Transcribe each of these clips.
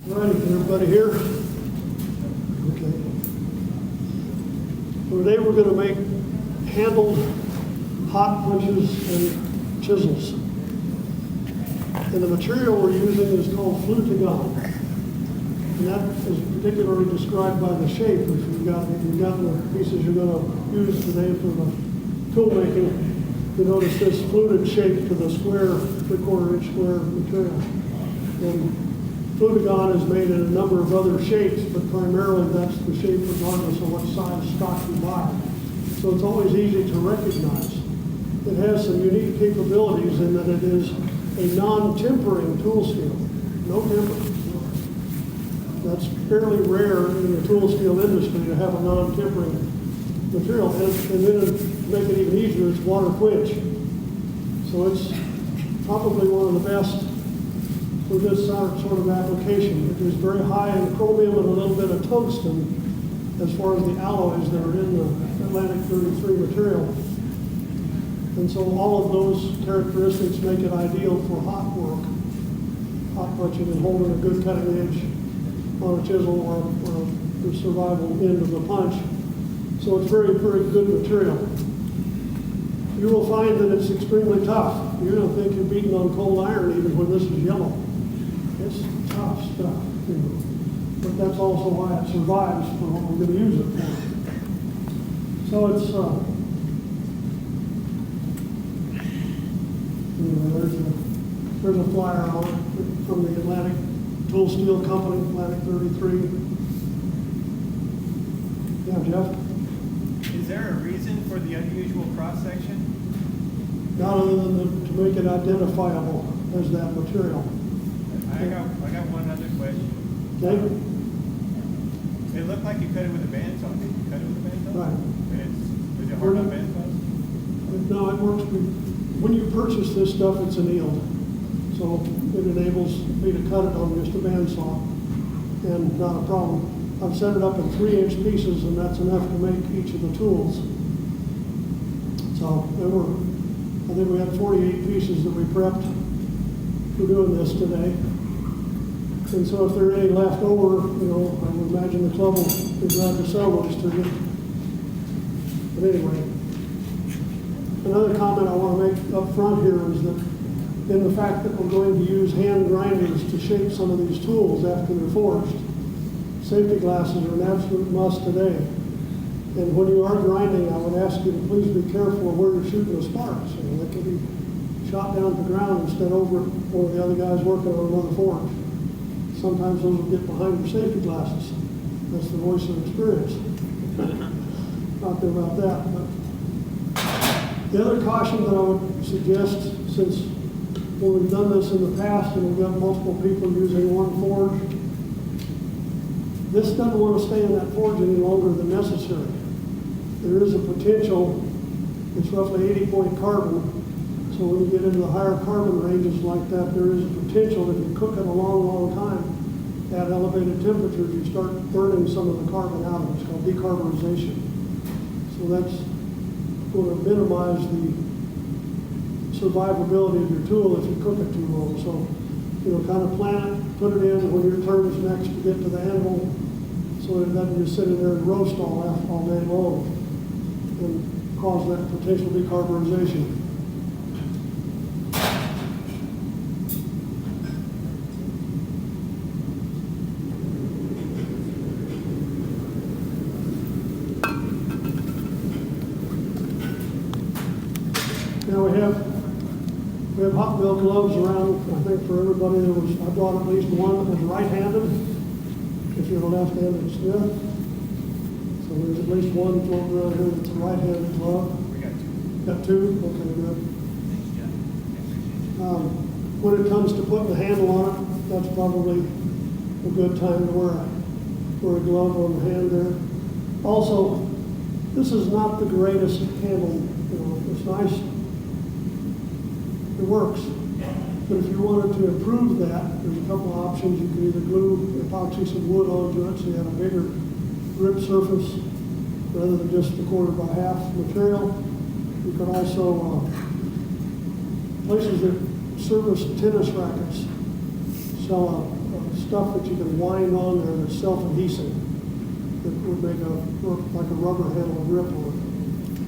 All right, everybody here? Okay. So today we're going to make handled hot punches and chisels. And the material we're using is called Flutagon. And that is particularly described by the shape, which you've got the pieces you're going to use today for the tool making. You notice this fluted shape to the square, 3/4 inch square material. And Flutagon is made in a number of other shapes, but primarily that's the shape regardless of what size stock you buy. So it's always easy to recognize. It has some unique capabilities in that it is a non-tempering tool steel. No tempering. That's fairly rare in the tool steel industry to have a non-tempering material. And then to make it even easier, it's water quench. So it's probably one of the best for this sort of application. It is very high in chromium and a little bit of tungsten as far as the alloys that are in the Atlantic-33 material. And so all of those characteristics make it ideal for hot work, hot punching and holding a good cutting edge on a chisel or the survival end of the punch. So it's very, very good material. You will find that it's extremely tough. You're going to think you're beating on cold iron even when this is yellow. It's tough stuff, you know. But that's also why it survives for what we're going to use it for. So it's, there's a flyer on it from the Atlantic Tool Steel Company, Atlantic-33. Yeah, Jeff? Is there a reason for the unusual cross-section? Not other than to make it identifiable as that material. I got one other question. Okay? It looked like you cut it with a bandsaw. Did you cut it with a bandsaw? Right. And is it hard on bandsaws? No, it works. When you purchase this stuff, it's annealed. So it enables me to cut it on just a bandsaw and not a problem. I've set it up in 3-inch pieces, and that's enough to make each of the tools. So I think we had 48 pieces that we prepped for doing this today. And so if there are any left over, you know, I would imagine the club will be glad to sell those to you. But anyway, another comment I want to make up front here is that in the fact that we're going to use hand grinders to shape some of these tools after they're forged, safety glasses are an absolute must today. And when you are grinding, I would ask you to please be careful of where you're shooting the sparks. You know, they can be shot down to the ground instead over one of the other guys working on another forge. Sometimes those will get behind your safety glasses. That's the voice of experience. Not there about that. But the other caution that I would suggest, since when we've done this in the past and we've got multiple people using one forge, this doesn't want to stay in that forge any longer than necessary. There is a potential, it's roughly 80-point carbon, so when you get into the higher carbon ranges like that, there is a potential if you cook it a long, long time at elevated temperatures, you start burning some of the carbon out of it. It's called decarburization. So that's going to minimize the survivability of your tool if you cook it too long. So, you know, kind of plan it, put it in when your turn is next to get to the anvil, so that it doesn't just sit in there and roast all day long and cause that potential decarburization. Now we have hot mill gloves around. I think for everybody I brought at least one that was right-handed. If you're a left-handed smith, so there's at least one floating around here that's a right-handed glove. We got two. Got two? Okay, good. When it comes to putting the handle on it, that's probably a good time to wear a glove on the hand there. Also, this is not the greatest handle. You know, it's nice. It works. But if you wanted to improve that, there's a couple of options. You can either glue epoxy some wood onto it so you have a bigger grip surface rather than just the 1/4x material. You could also, places that service tennis rackets sell a stuff that you can wind on there that's self-adhesive that would make work like a rubber handle grip on it.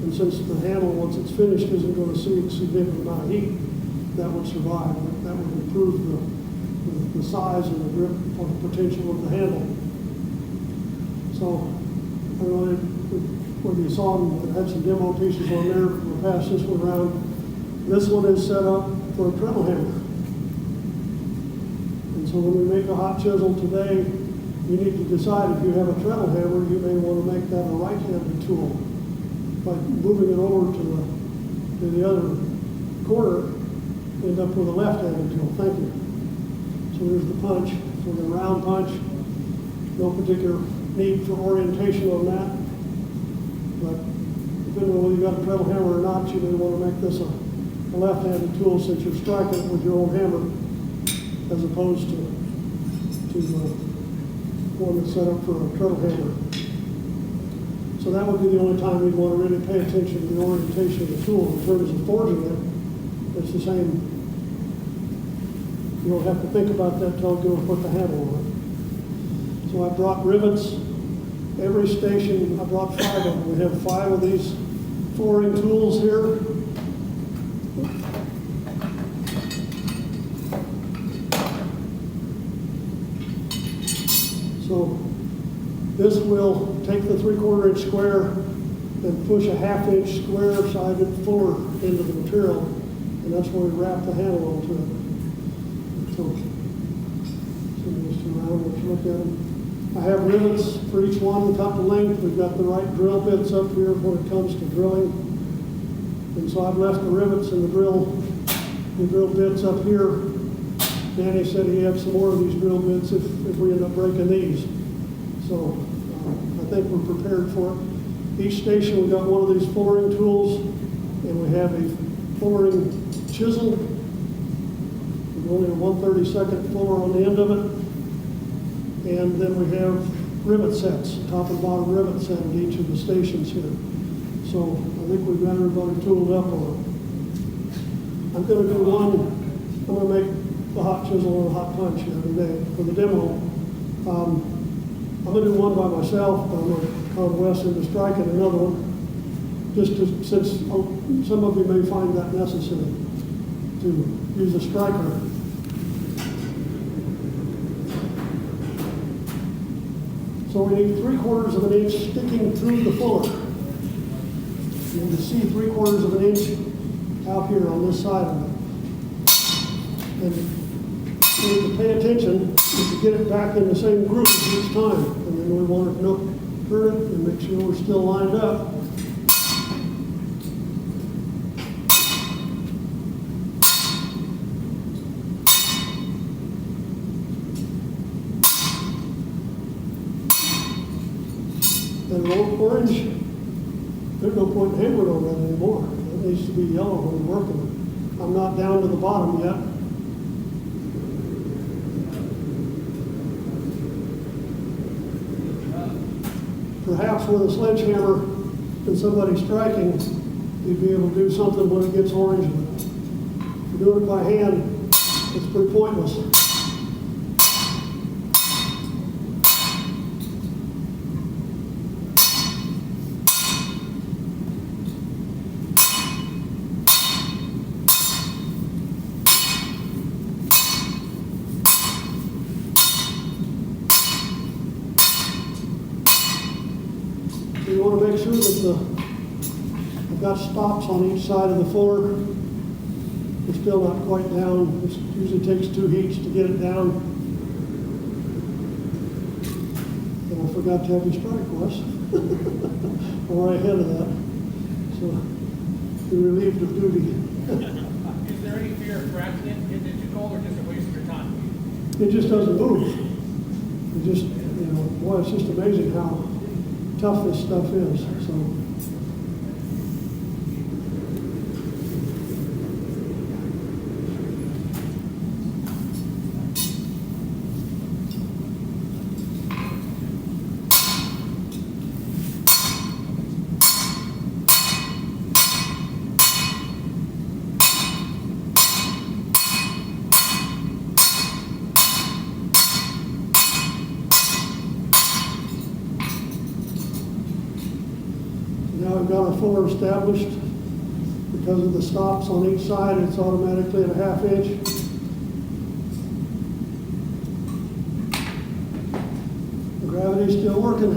And since the handle, once it's finished, isn't going to see a significant amount of heat, that would survive. That would improve the size and the grip or the potential of the handle. So, I don't know whether you saw them, I had some demo pieces on there. We'll pass this one around. This one is set up for a treadle hammer. And so when we make a hot chisel today, you need to decide if you have a treadle hammer, you may want to make that a right-handed tool. By moving it over to the other corner, end up with a left-handed tool. Thank you. So there's the punch. So the round punch, no particular need for orientation on that. But depending on whether you got a treadle hammer or not, you may want to make this a left-handed tool since you're striking it with your own hammer, as opposed to one that's set up for a treadle hammer. So that would be the only time you'd want to really pay attention to the orientation of the tool. In terms of forging it, it's the same. You don't have to think about that until you go and put the handle on it. So I brought rivets. Every station, I brought 5 of them. We have 5 of these flooring tools here. So this will take the 3/4 inch square and push a 1/2 inch square sided fuller into the material, and that's where we wrap the handle onto it. So just around, let's look at them. I have rivets for each one, cut the length. We've got the right drill bits up here when it comes to drilling. And so I've left the rivets and the drill bits up here. Danny said he had some more of these drill bits if we end up breaking these. So I think we're prepared for it. Each station we got one of these flooring tools, and we have a flooring chisel. We've only a 1/32 floor on the end of it. And then we have rivet sets, top and bottom rivet set at each of the stations here. So I think we've got everybody tooled up on it. I'm going to do one. I'm going to make the hot chisel and a hot punch here today for the demo. I'm going to do one by myself, but I'm going to call Wes into striking another one, since some of you may find that necessary to use a striker. So we need 3/4 of an inch sticking through the fuller. You can see 3/4 of an inch out here on this side of it. And you need to pay attention to get it back in the same groove each time. And then we want to turn it and make sure we're still lined up. And orange, there's no point in hammering on that anymore. It needs to be yellow when we're working it. I'm not down to the bottom yet. Perhaps with a sledgehammer and somebody striking, you'd be able to do something when it gets orange. If you're doing it by hand, it's pretty pointless. You want to make sure that I've got stops on each side of the floor. We're still not quite down. It usually takes 2 heats to get it down. And I forgot to have you strike, Wes. I'm right ahead of that. So you're relieved of duty. Is there any fear of cracking it? Is it too cold or just a waste of your time? It just doesn't move. It just, boy, it's just amazing how tough this stuff is. So got our fuller established, because of the stops on each side, it's automatically at a 1/2 inch. The gravity's still working.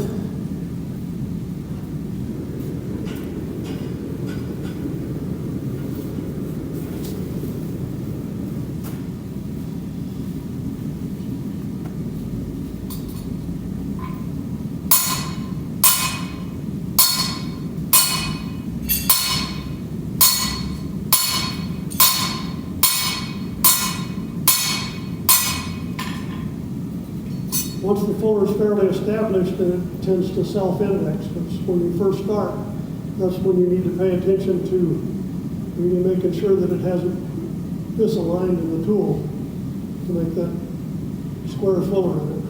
Once the fuller is fairly established, then it tends to self-index. But when you first start, that's when you need to pay attention to really making sure that it hasn't misaligned in the tool to make that square fuller in it.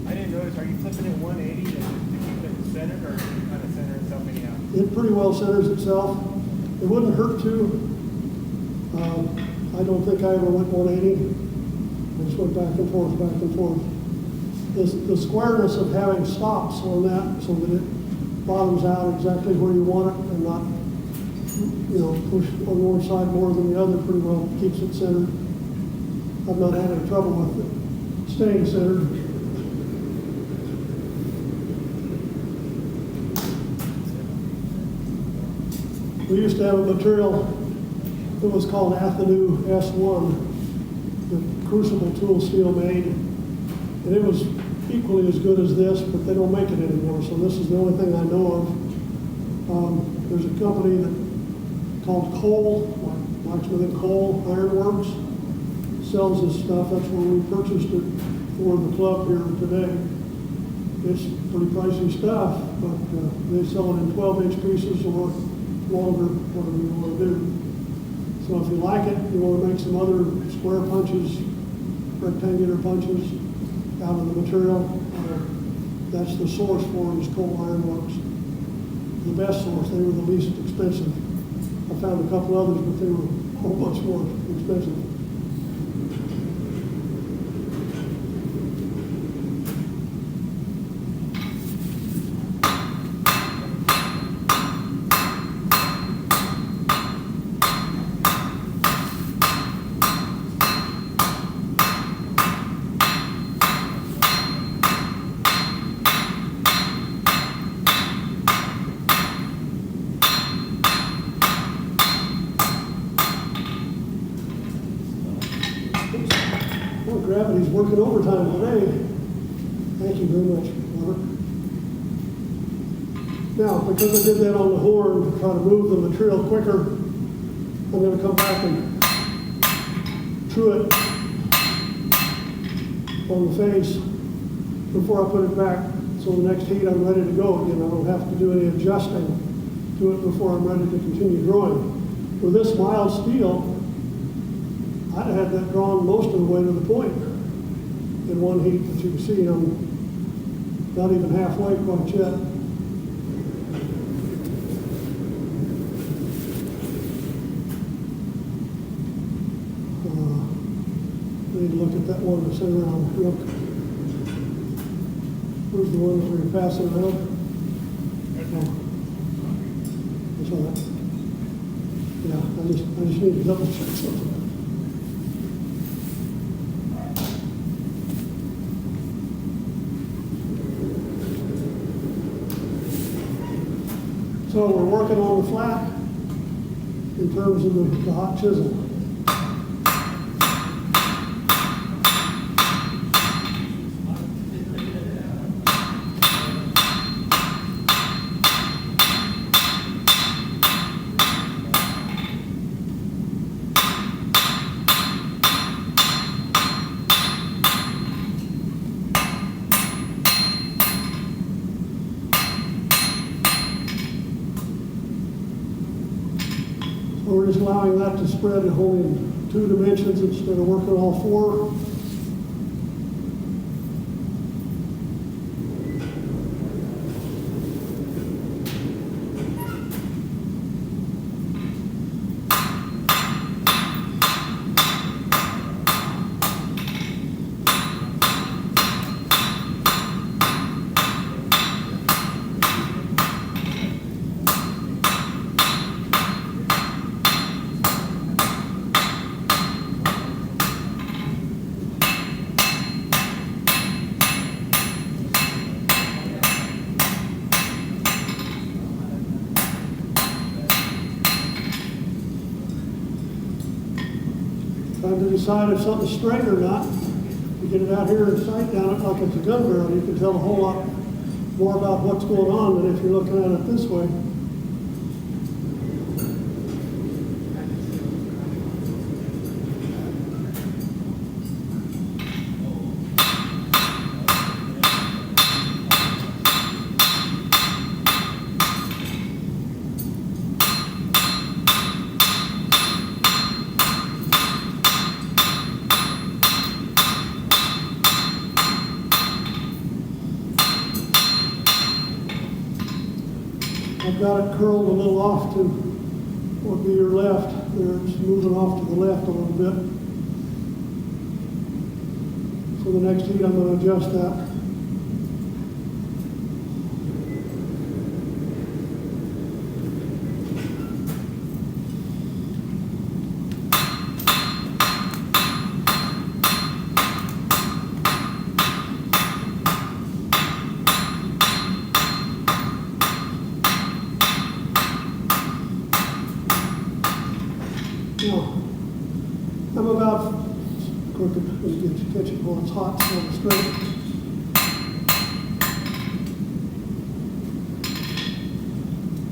I didn't notice, are you flipping it 180 to keep it centered, or does it kind of center itself anyhow? It pretty well centers itself. It wouldn't hurt to. I don't think I ever went 180. I just went back and forth, back and forth. The squareness of having stops on that so that it bottoms out exactly where you want it and not, push on one side more than the other pretty well keeps it centered. I've not had any trouble with it staying centered. We used to have a material that was called Athenu S1, the crucible tool steel made, and it was equally as good as this, but they don't make it anymore, so this is the only thing I know of. There's a company called Cole, Blacksmith and Cole Ironworks, sells this stuff. That's where we purchased it for the club here today. It's pretty pricey stuff, but they sell it in 12-inch pieces or longer, whatever you want to do. So if you like it, you want to make some other square punches, rectangular punches out of the material, that's the source for it, is Cole Ironworks. The best source, they were the least expensive. I found a couple others, but they were a whole bunch more expensive. Well, gravity's working overtime today. Thank you very much, Robert. Now, because I did that on the horn to try to move the material quicker, I'm going to come back and true it on the face before I put it back. So the next heat I'm ready to go again. I don't have to do any adjusting to it before I'm ready to continue drawing. With this mild steel, I'd have had that drawn most of the way to the point in one heat, but you can see I'm not even halfway quite yet. I need to look at that one that's sitting around. Look. Where's the one that we're passing around? Oh. That's all right. Yeah, I just need to double check something. So we're working on the flat in terms of the hot chisel. We're just allowing that to spread only in 2 dimensions instead of working all 4. decide if something's straight or not. You get it out here and sight down it like it's a gun barrel, you can tell a whole lot more about what's going on than if you're looking at it this way. I've got it curled a little off to what would be your left. There, it's moving off to the left a little bit. So the next heat, I'm going to adjust that. Now, I'm about crooked and catch it while it's hot, so it's straight.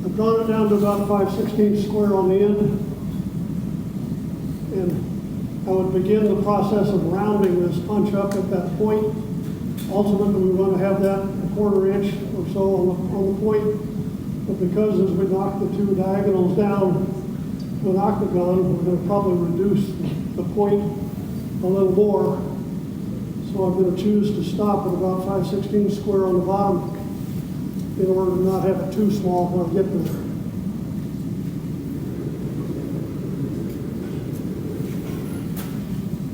I've drawn it down to about 5/16 square on the end, and I would begin the process of rounding this punch up at that point. Ultimately, we want to have that a 1/4 inch or so on the point, but because as we knock the two diagonals down to an octagon, we're going to probably reduce the point a little more. So I'm going to choose to stop at about 5/16 square on the bottom in order to not have it too small when I get there.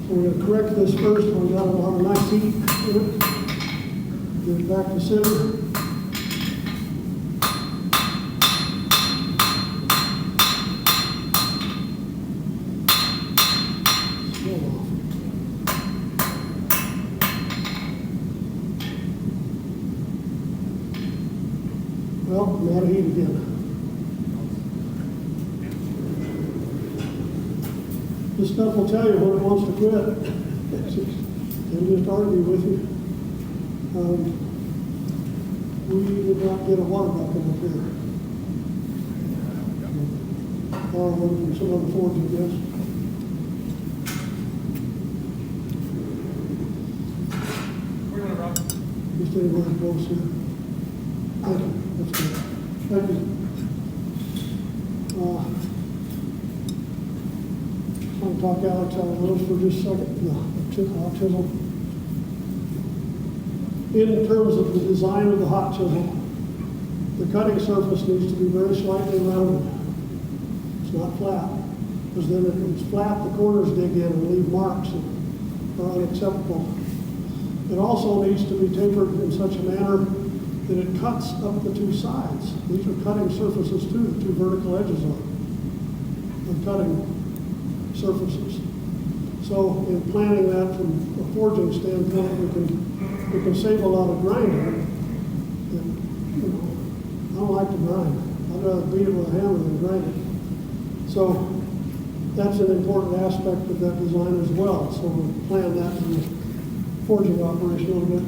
So we're going to correct this first. We've got a lot of nice heat in it. Get it back to center. Well, I'm out of heat again. This stuff will tell you when it wants to quit. It'll just argue with you. We did not get a water bucket up here. Borrow one from some other forge, I guess. Where do you want to rock? Just anywhere close here. Thank you. That's good. Thank you. I'm going to talk Alex out of those for just a second. Hot chisel. In terms of the design of the hot chisel, the cutting surface needs to be very slightly rounded. It's not flat, because then if it's flat, the corners dig in and leave marks that are unacceptable. It also needs to be tapered in such a manner that it cuts up the two sides. These are cutting surfaces too, the two vertical edges are the cutting surfaces. So in planning that from a forging standpoint, we can save a lot of grinding. And, you know, I don't like to grind. I'd rather beat it with a hammer than grind it. So that's an important aspect of that design as well. So we'll plan that in the forging operation a little bit.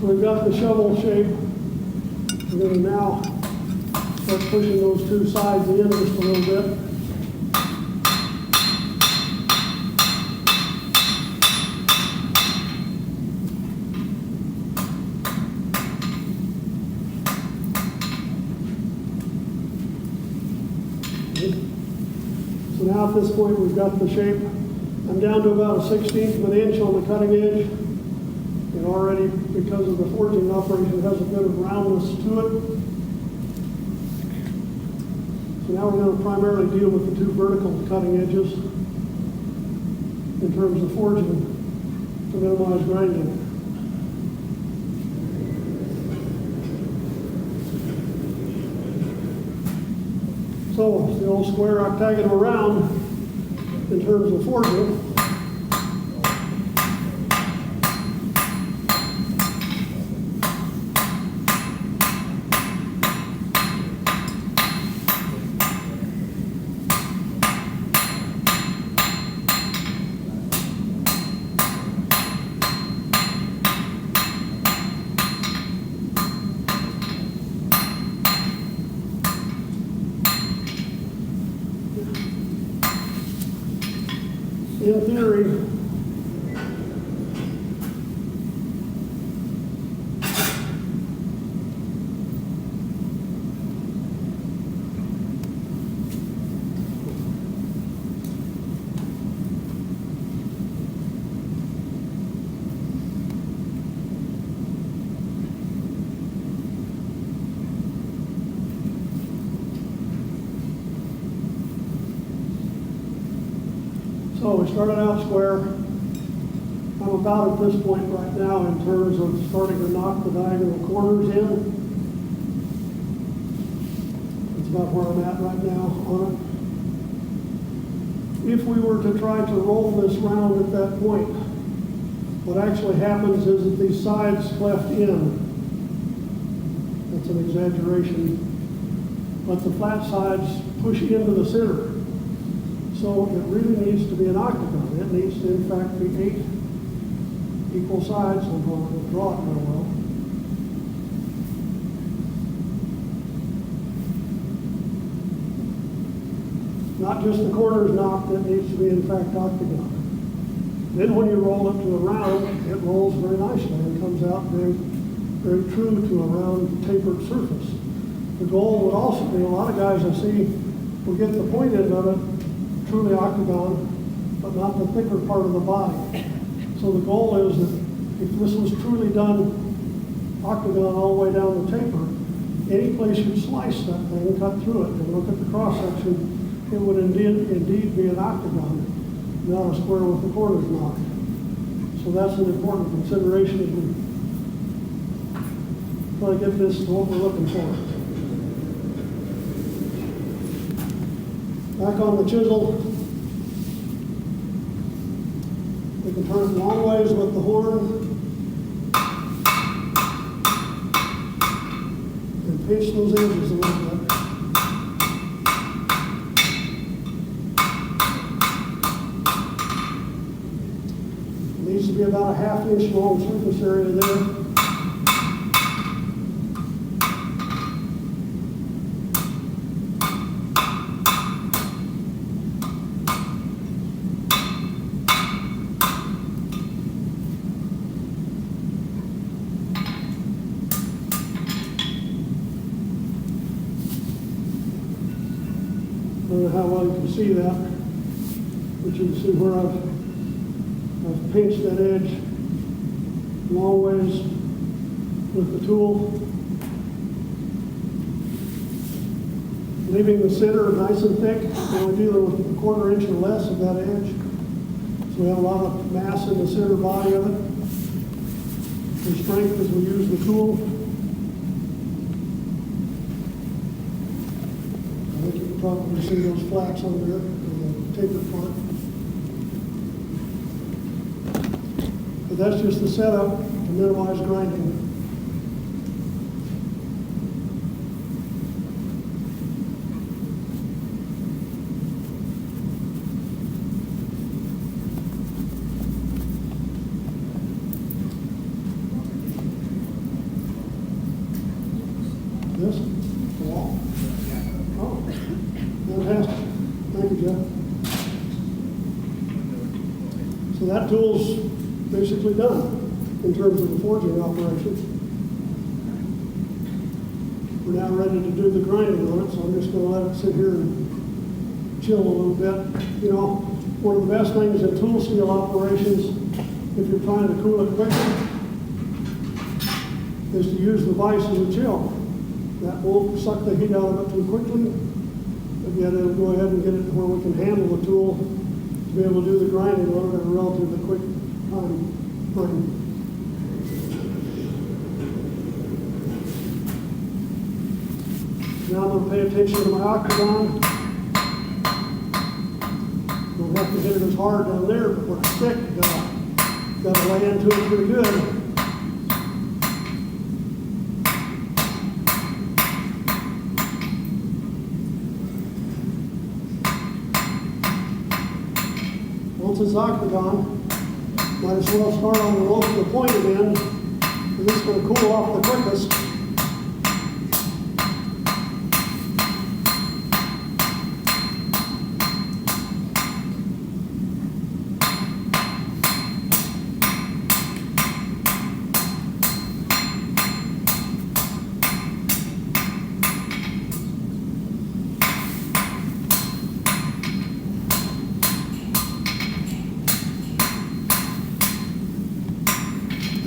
So we've got the shovel shape. We're going to now start pushing those two sides in just a little bit. So now at this point we've got the shape. I'm down to about a 1/16 of an inch on the cutting edge. And already, because of the forging operation, it has a bit of roundness to it. So now we're going to primarily deal with the two vertical cutting edges in terms of forging to minimize grinding. So it's the old square octagonal round in terms of forging. in theory, so we started out square. I'm about at this point right now in terms of starting to knock the diagonal corners in. That's about where I'm at right now on it. If we were to try to roll this round at that point, what actually happens is that these sides cleft in. That's an exaggeration. But the flat sides push into the center. So it really needs to be an octagon. It needs to, in fact, be 8 equal sides. I'm going to draw it real well. Not just the corners knocked, it needs to be, in fact, octagon. Then when you roll it to a round, it rolls very nicely and comes out very, very true to a round tapered surface. The goal would also be, a lot of guys I see will get the point end of it truly octagon, but not the thicker part of the body. So the goal is that if this was truly done octagon all the way down the taper, any place you'd slice that thing, cut through it, and look at the cross section, it would indeed be an octagon, not a square with the corners knocked. So that's an important consideration as we try to get this to what we're looking for. Back on the chisel, we can turn it long ways with the horn and pinch those edges a little bit. It needs to be about a 1/2 inch long surface area there. I don't know how well you can see that, but you can see where I've pinched that edge long ways with the tool, leaving the center nice and thick. We're only dealing with a 1/4 inch or less of that edge, so we have a lot of mass in the center body of it, and strength as we use the tool. Probably see those flaps on there, the taper part. But that's just the setup to minimize grinding. This? The wall? Oh. Fantastic. Thank you, Jeff. So that tool's basically done in terms of the forging operation. We're now ready to do the grinding on it, so I'm just going to let it sit here and chill a little bit. You know, one of the best things in tool steel operations, if you're trying to cool it quickly, is to use the vise as a chill. That won't suck the heat out of it too quickly. Yet it'll go ahead and get it where we can handle the tool to be able to do the grinding on it at a relatively quick time frame. Now I'm going to pay attention to my octagon. Don't have to hit it as hard down there, but with a stick, you gotta lay into it pretty good. Once it's octagon, might as well start on the pointed end, because it's going to cool off the quickest.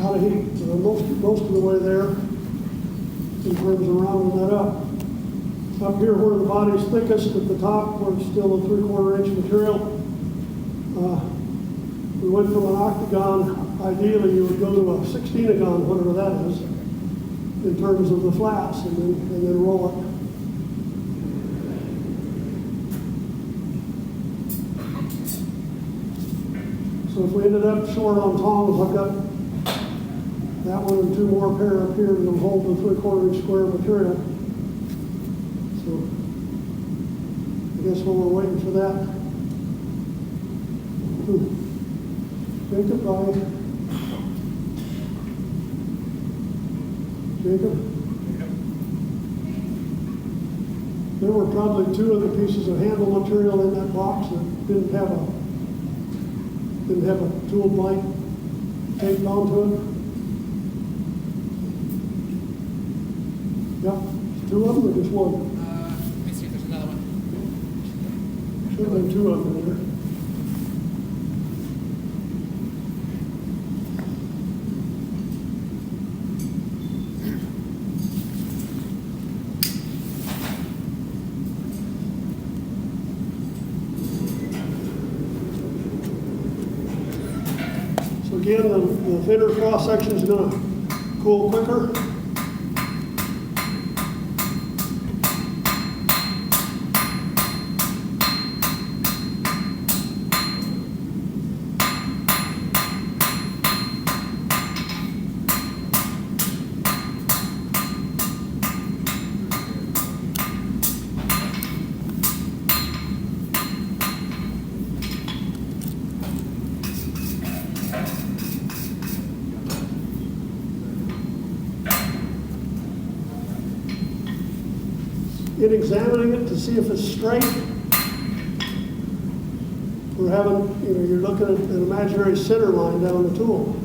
out of heat. Most of the way there in terms of rounding that up. Up here where the body's thickest at the top, where it's still a 3/4 inch material, we went from an octagon. Ideally, you would go to a 16-agon, whatever that is, in terms of the flats, and then roll it. So if we ended up short on tongs, I've got that one and 2 more pair up here to hold the 3/4 inch square material. So I guess while we're waiting for that, Jacob, there were probably 2 of the pieces of handle material in that box that didn't have a tool blank taped onto it. Yep, 2 of them or just 1? Let me see if there's another one. Should have been 2 of them in there. So again, the thinner cross section is going to cool quicker. In examining it to see if it's straight, we're having, you're looking at an imaginary center line down the tool,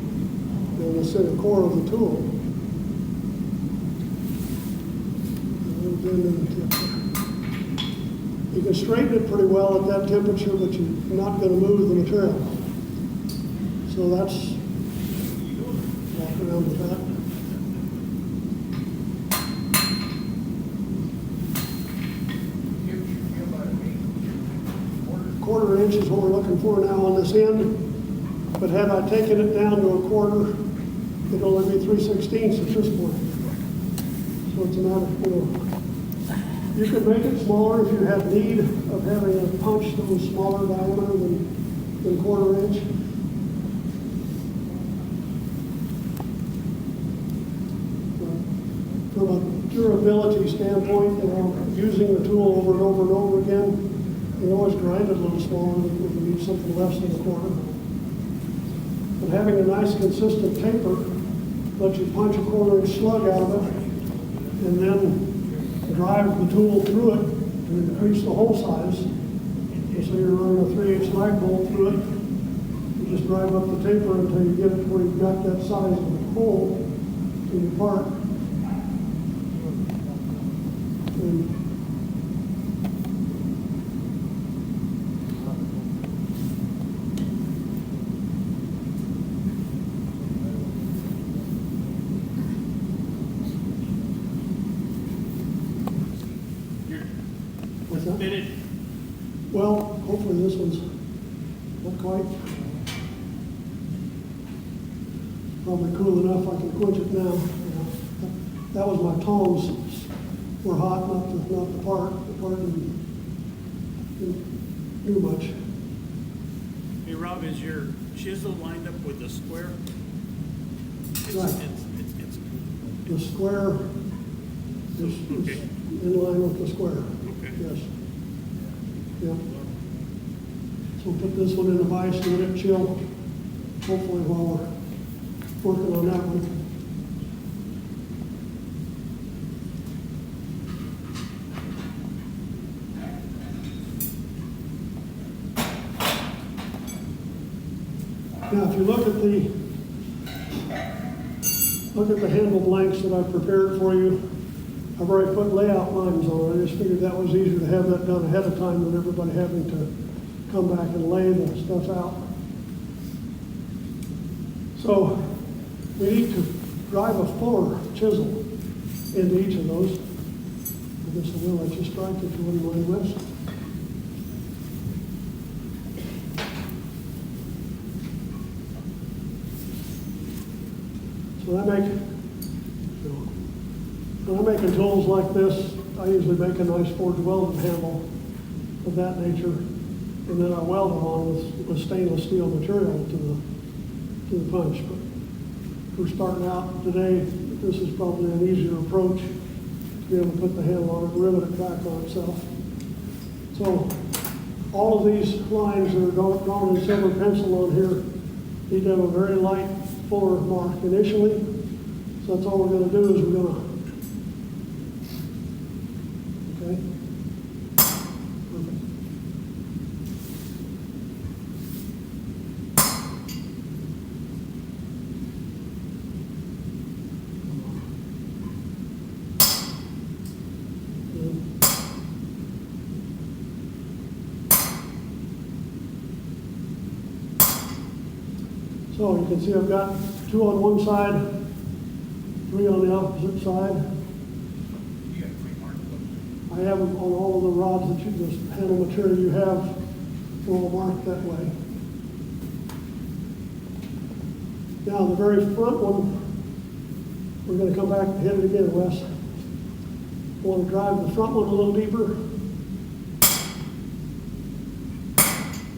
and the center core of the tool. You can straighten it pretty well at that temperature, but you're not going to move the material. So that's, walk around with that. 1/4 inch is what we're looking for now on this end, but had I taken it down to 1/4, it'd only be 3/16 at this point. So it's a matter of, you could make it smaller if you had need of having a punch that was smaller diameter than 1/4 inch. From a durability standpoint, using the tool over and over and over again, you always grind it a little smaller if you need something less than 1/4. But having a nice consistent taper lets you punch a 1/4 inch slug out of it and then drive the tool through it to increase the hole size. And so you're running a 3/8 lag bolt through it. You just drive up the taper until you get it to where you've got that size of the hole in your part. And Fitted. well, hopefully this one's not quite. Probably cool enough I can quench it now. That was my tongs were hot, not the part. The part didn't do much. Hey Rob, is your chisel lined up with the square? Right. It's The square is Okay. in line with the square. Okay. Yes. Yeah. So we'll put this one in a vise and let it chill, hopefully while we're working on that one. Now, if you look at the handle blanks that I've prepared for you, I've already put layout lines on it. I just figured that was easier to have that done ahead of time than everybody having to come back and lay the stuff out. So We need to drive a fuller chisel into each of those. I guess I will let you strike if you wouldn't mind, Wes. So when I'm making tools like this, I usually make a nice forged welded handle of that nature, and then I weld it on with stainless steel material to the punch. But if we're starting out today, this is probably an easier approach to be able to put the handle on it and rivet it back on itself. So all of these lines that are drawn in silver pencil on here need to have a very light fuller mark initially. So that's all we're going to do is we're going to, okay? Perfect. So you can see I've got 2 on one side, 3 on the opposite side. You got 3 marks. I have them on all of the rods that you, this handle material you have, will marked that way. Now the very front one, we're going to come back and hit it again, Wes. I want to drive the front one a little deeper.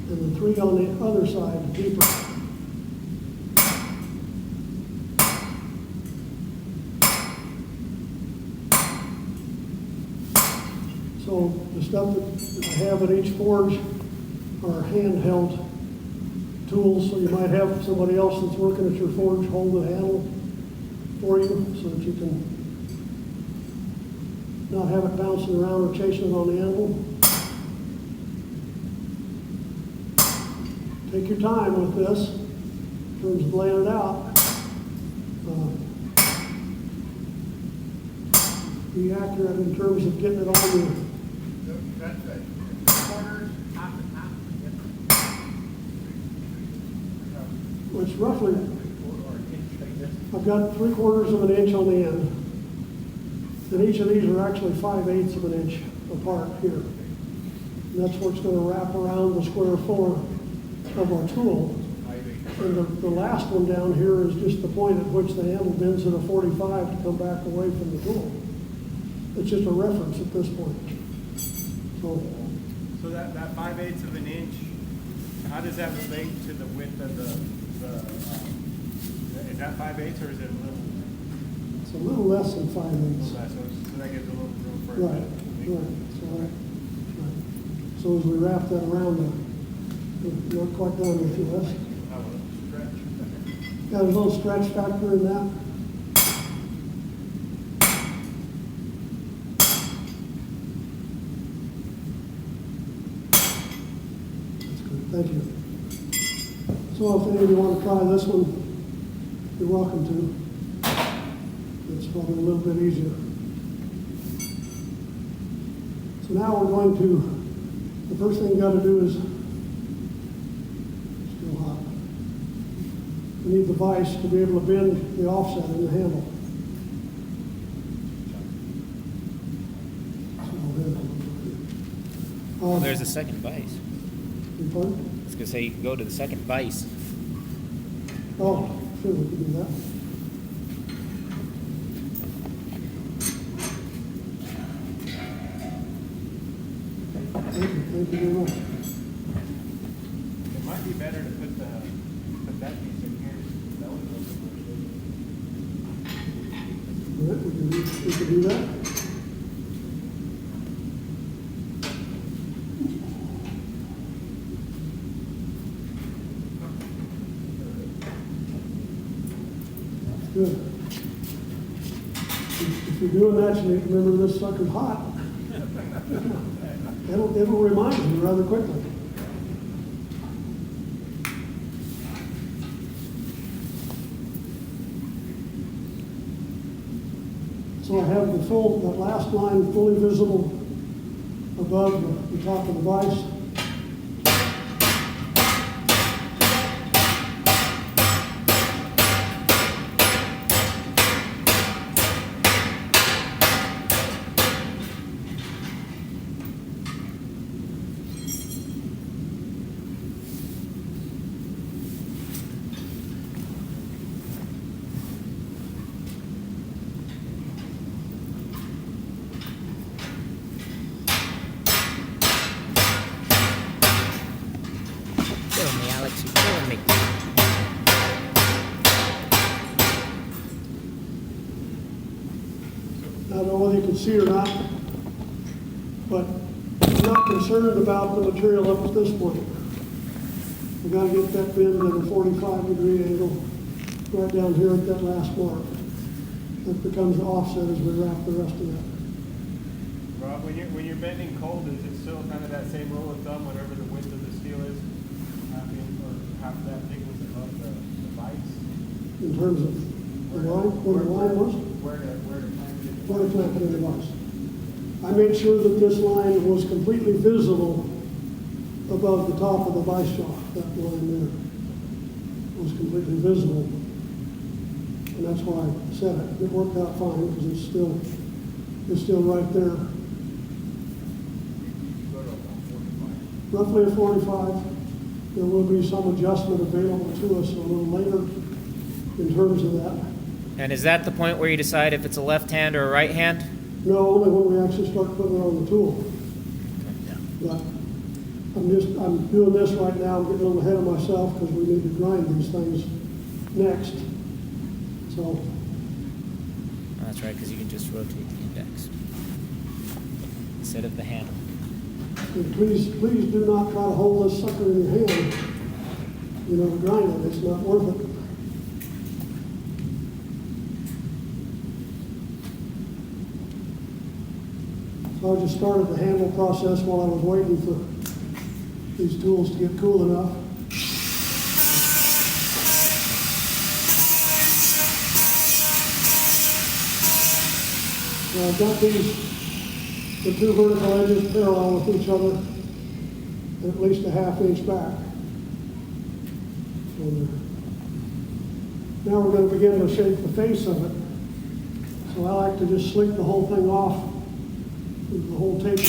And the 3 on the other side deeper. So the stuff that I have at each forge are handheld tools, so you might have somebody else that's working at your forge hold the handle for you so that you can not have it bouncing around or chasing it on the anvil. Take your time with this in terms of laying it out. Be accurate in terms of getting it on your which roughly, I've got 3/4 of an inch on the end. And each of these are actually 5/8 of an inch apart here. And that's what's going to wrap around the square floor of our tool. And the last one down here is just the point at which the handle bends at a 45 to come back away from the tool. It's just a reference at this point. So that 5/8 of an inch, how does that relate to the width of is that 5/8 or is it a little? It's a little less than 5/8. Less, so that gives a little room for Right. Right. So as we wrap that around, we're not quite done with you, Wes. Got a little stretch factor in that. That's good. Thank you. So if any of you want to try this one, you're welcome to. It's probably a little bit easier. So now we're going to, the first thing you got to do is, still hot. You need the vise to be able to bend the offset in the handle. Well, there's a second vise. You pardon? I was going to say you can go to the second vise. Oh, sure, we can do that. Thank you very much. It might be better to put that piece in here. That would look All right, we can do that. Good. If you're doing that, you need to remember this sucker's hot. It'll remind you rather quickly. So I have that last line fully visible above the top of the vise. killing me, Alex. You're killing me. I don't know whether you can see or not, but I'm not concerned about the material up at this point. We got to get that bend at a 45-degree angle right down here at that last mark. That becomes the offset as we wrap the rest of that. Rob, when you're bending cold, is it still kind of that same rule of thumb, whatever the width of the steel is, half that thickness above the vise? In terms of the line, where the line was? Where to clamp it? Where to clamp it in the vise. I made sure that this line was completely visible above the top of the vise shaft. That line there was completely visible. And that's why I set it. It worked out fine because it's still right there. Roughly a 45. There will be some adjustment available to us a little later in terms of that. And is that the point where you decide if it's a left hand or a right hand? No, only when we actually start putting it on the tool. But I'm doing this right now. I'm getting a little ahead of myself because we need to grind these things next. So That's right, because you can just rotate the index instead of the handle. and please do not try to hold this sucker in your hand, to grind it. It's not worth it. So I just started the handle process while I was waiting for these tools to get cool enough. So I've got the two vertical edges parallel with each other at least a ½ inch back. And now we're going to begin to shape the face of it. So I like to just slick the whole thing off with the whole tape.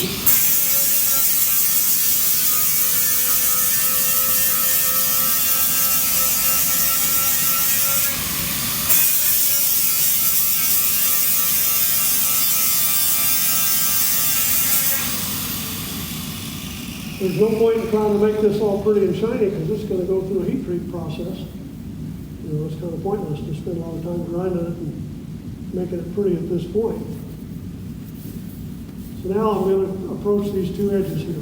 There's no point in trying to make this all pretty and shiny because it's going to go through a heat treat process. It's kind of pointless to spend a lot of time grinding it and making it pretty at this point. So now I'm going to approach these two edges here.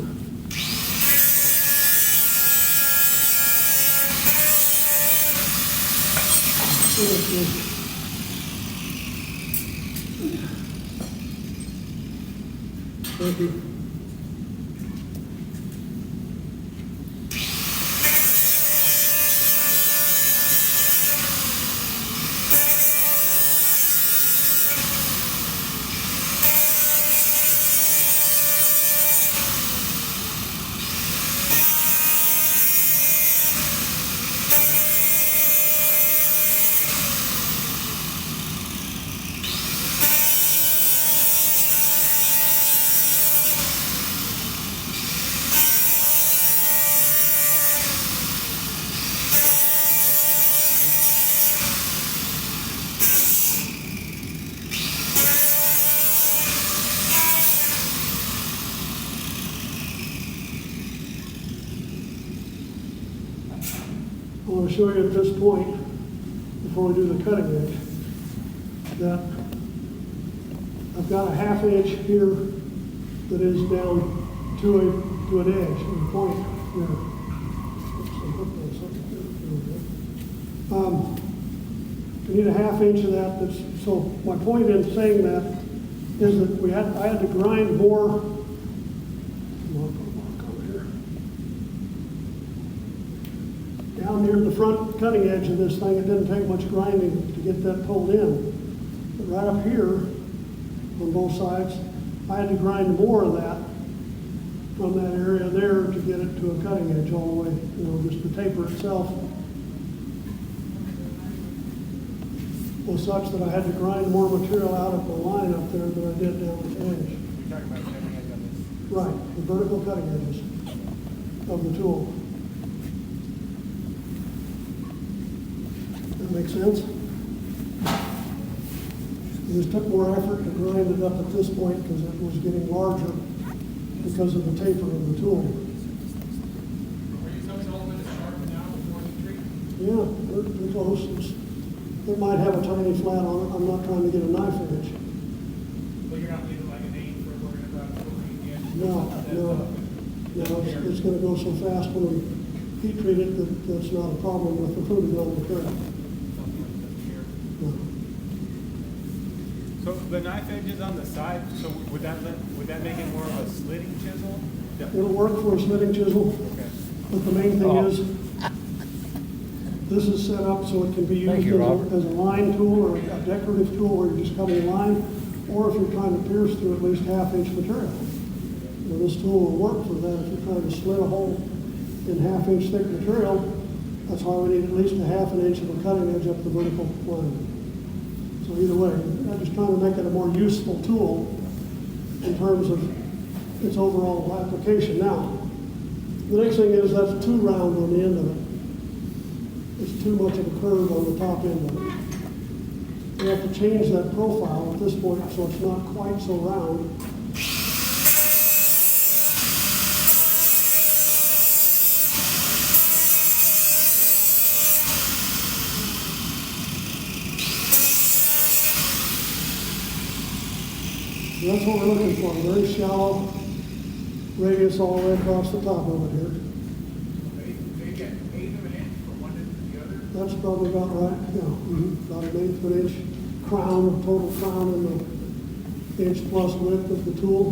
Thank you. I want to show you at this point, before we do the cutting edge, that I've got a ½ inch here that is down to an edge, to a point there. I need a ½ inch of that. So my point in saying that is that I had to grind more. Down near the front cutting edge of this thing, it didn't take much grinding to get that pulled in. But right up here, on both sides, I had to grind more of that from that area there to get it to a cutting edge all the way. Just the taper itself was such that I had to grind more material out of the line up there than I did down the edge. You're talking about cutting edge on this? Right, the vertical cutting edges of the tool. Make sense? It just took more effort to grind it up at this point because it was getting larger because of the taper of the tool. Are you coming home in the Yeah, they're close. It might have a tiny flat on it. I'm not trying to get a knife edge. But you're not leaving like an 8 for worrying about cooking yet? No, it's gonna go so fast when we heat treat it that that's not a problem with the Flutagon material. No. So the knife edges on the side, so would that make it more of a slitting chisel? It'll work for a slitting chisel, Okay. but the main thing is, this is set up so it can be Thank used you, Robert. as a line tool or a decorative tool where you're just cutting a line, or if you're trying to pierce through at least half-inch material. You know, this tool will work for that. If you're trying to slit a hole in half-inch thick material, that's why we need at least a half an inch of a cutting edge up the vertical line. So either way, I'm just trying to make it a more useful tool in terms of its overall application. Now, the next thing is that's too round on the end of it. It's too much of a curve on the top end of it. We have to change that profile at this point so it's not quite so round. So that's what we're looking for, a very shallow radius all the way across the top of it here. They get 1/8 of an inch from one end to the other? That's probably about right, yeah, about an 1/8 of an inch crown, total crown in the inch plus width of the tool.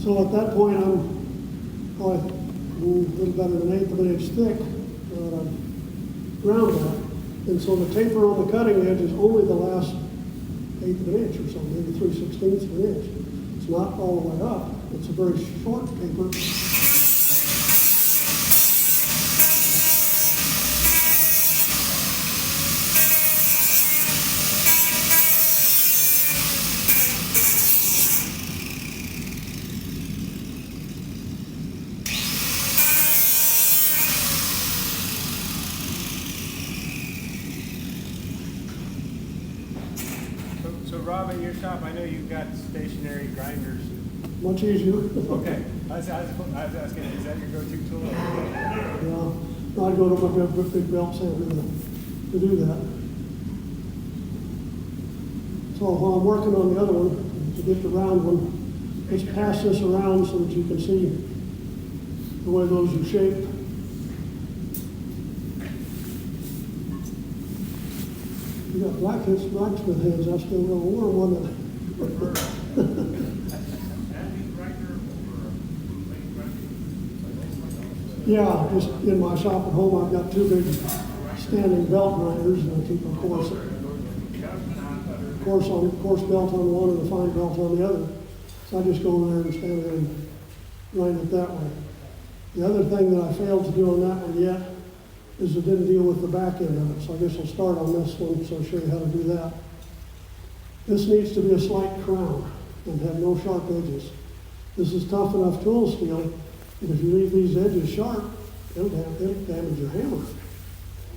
So at that point, I'm probably a little better than 1/8 of an inch thick, round that. And so the taper on the cutting edge is only the last 1/8 of an inch or so, maybe 3/16 of an inch. It's not all the way up. It's a very short taper. So Rob, at your shop, I know you've got stationary grinders. Much easier. Okay, I was asking, is that your go-to tool? Yeah, I'd go to my big belt sander to do that. So while I'm working on the other one, to get the round one, let's pass this around so that you can see the way those are shaped. You got blacksmith hands, I still got a warm one that. Yeah, just in my shop at home, I've got two big standing belt grinders, and I keep a coarse belt on one and a fine belt on the other. So I just go there and stand there and grind it that way. The other thing that I failed to do on that one yet is it didn't deal with the back end of it. So I guess I'll start on this one, so I'll show you how to do that. This needs to be a slight crown and have no sharp edges. This is tough enough tool steel. And if you leave these edges sharp, it'll damage your hammer.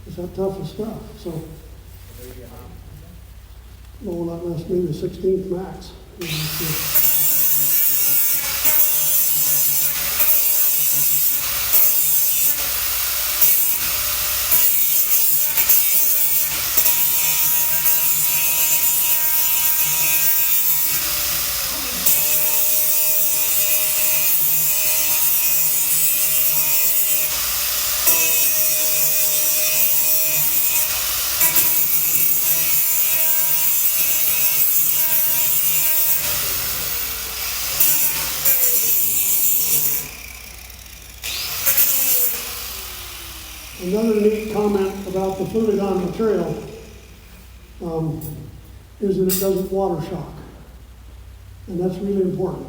It's that tough of stuff. So, well, that must be the 16th max. Another neat comment about the Flutagon material is that it doesn't water shock. And that's really important.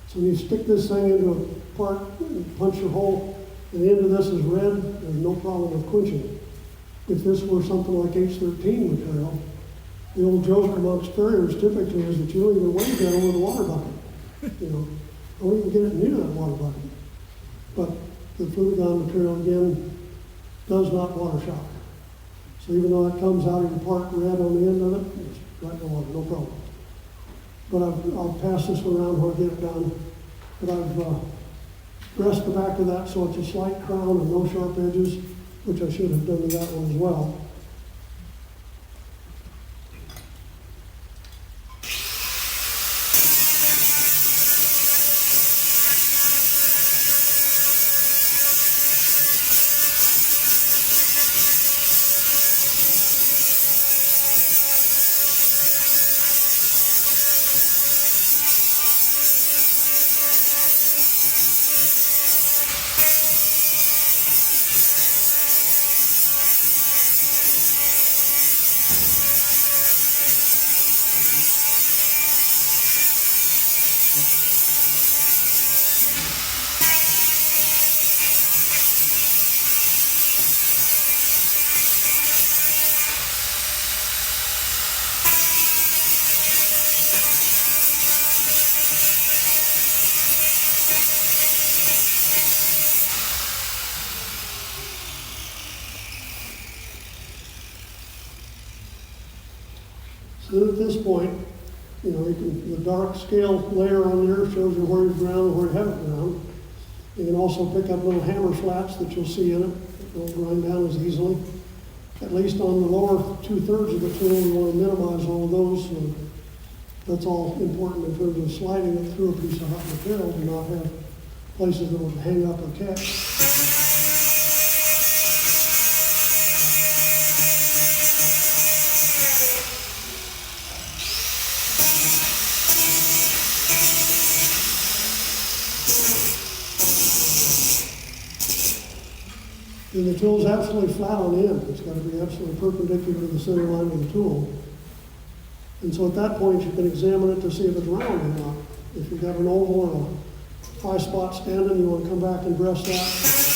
So when you stick this thing into a part and punch your hole, and the end of this is red, there's no problem with quenching. If this were something like H13 material, the old joke amongst farriers typically is that you don't even wave that over the water bucket. You know, don't even get it near that water bucket. But the Flutagon material, again, does not water shock. So even though it comes out of your part red on the end of it, it's right in the water, no problem. But I'll pass this one around when I get it done. But I've rest the back of that so it's a slight crown and no sharp edges, which I should have done to that one as well. So at this point, you know, the dark scale layer on there shows you where you've ground and where you haven't ground. You can also pick up little hammer flats that you'll see in it. It won't grind down as easily. At least on the lower 2/3 of the tool, we want to minimize all of those. So that's all important in terms of sliding it through a piece of hot material to not have places that would hang up or catch. And the tool is absolutely flat on the end. It's got to be absolutely perpendicular to the center line of the tool. And so at that point, you can examine it to see if it's round or not. If you've got an oval or a high spot standing, you want to come back and dress that.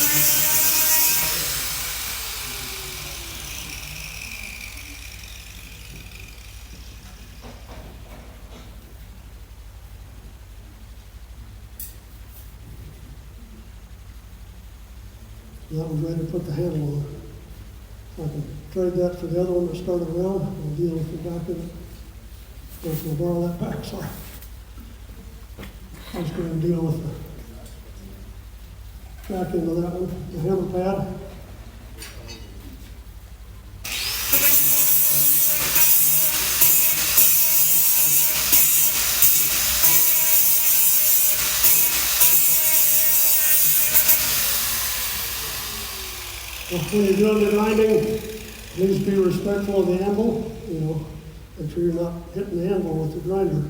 That one's ready to put the handle on. If I can trade that for the other one that started around, I'll deal with the back of it. I'll borrow that back, sorry. I'll just go ahead and deal with the back end of that one, the hammer pad. When you're doing the grinding, please be respectful of the anvil. You know, make sure you're not hitting the anvil with the grinder.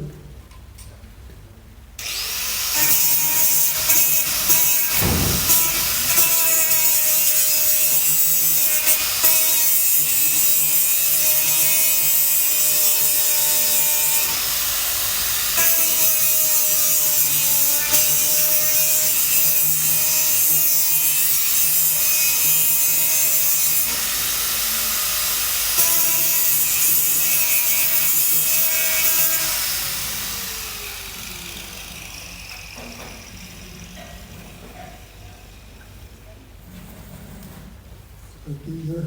Either.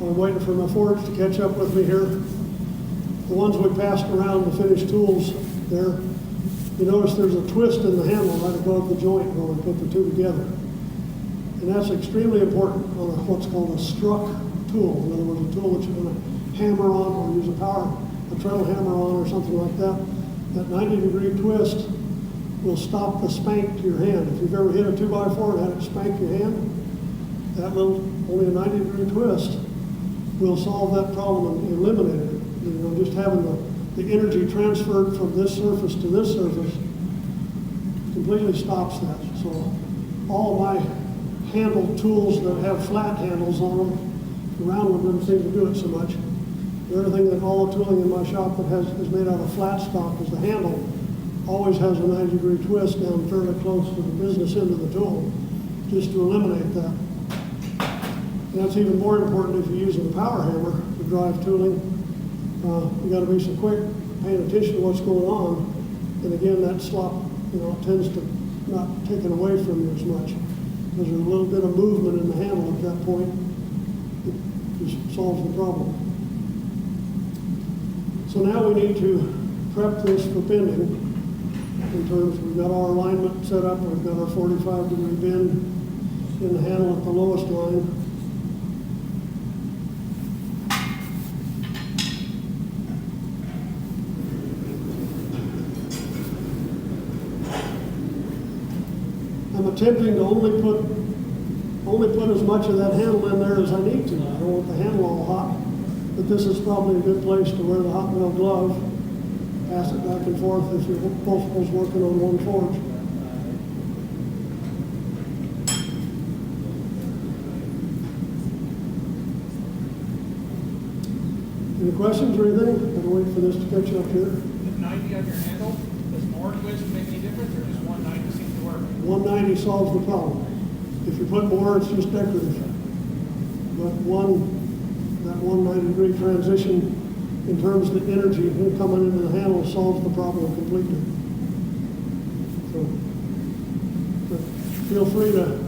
I'm waiting for my forge to catch up with me here. The ones we passed around the finished tools there, you notice there's a twist in the handle right above the joint where we put the two together. And that's extremely important on what's called a struck tool. In other words, a tool that you're going to hammer on or use a treadle hammer on or something like that. That 90-degree twist will stop the spank to your hand. If you've ever hit a 2x4 and had it spank your hand, that little, only a 90-degree twist will solve that problem and eliminate it. You know, just having the energy transferred from this surface to this surface completely stops that. So all of my handle tools that have flat handles on them, the round one doesn't seem to do it so much. Everything that all the tooling in my shop that is made out of flat stock, is the handle always has a 90-degree twist down fairly close to the business end of the tool, just to eliminate that. And that's even more important if you're using a power hammer to drive tooling. You got to be so quick paying attention to what's going on. And again, that it tends to not take it away from you as much. Because there's a little bit of movement in the handle at that point. It just solves the problem. So now we need to prep this for bending. In terms, we've got our alignment set up, we've got our 45-degree bend in the handle at the lowest line. I'm attempting to only put as much of that handle in there as I need to. I don't want the handle all hot, but this is probably a good place to wear the hot melt glove. Pass it back and forth if you're both working on one forge. Any questions or anything? I'll wait for this to catch up here. The 90 on your handle, does more twist make any difference, or just 190 seems to work? 190 solves the problem. If you put more, it's just decorative. But that 190-degree transition in terms of the energy coming into the handle solves the problem completely. So, but feel free to,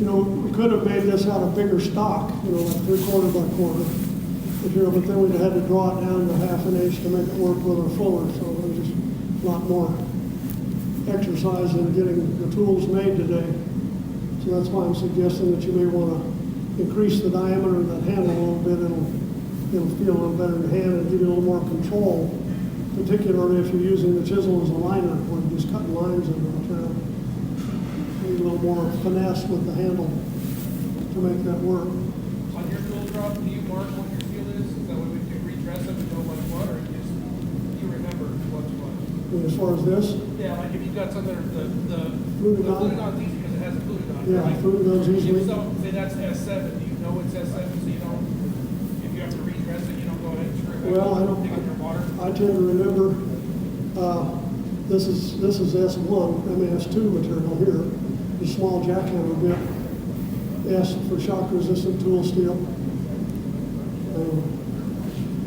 we could have made this out of bigger stock, like 3/4 by quarter. But then we'd have had to draw it down to 1/2 inch to make it work with our fuller. So it was just a lot more exercise in getting the tools made today. So that's why I'm suggesting that you may want to increase the diameter of that handle a little bit. It'll feel a little better in your hand and give you a little more control, particularly if you're using the chisel as a liner, where you're just cutting lines in the material. Need a little more finesse with the handle to make that work. On your tool drop, do you mark what your feel is? That way we can redress them and know what's what, or you remember what's what? And as far as this, Yeah, like if you've got something, the Flutagon? Flutagon's easy because it has a Flutagon. Yeah, right? Flutagon's easily- If so, say that's S7, do you know it's S7, so you don't, if you have to redress it, you don't go ahead and screw it? well, I don't. Dig up your water? I tend to remember. This is S1. I mean S2 material here. The small jackhammer bit. S for shock-resistant tool steel.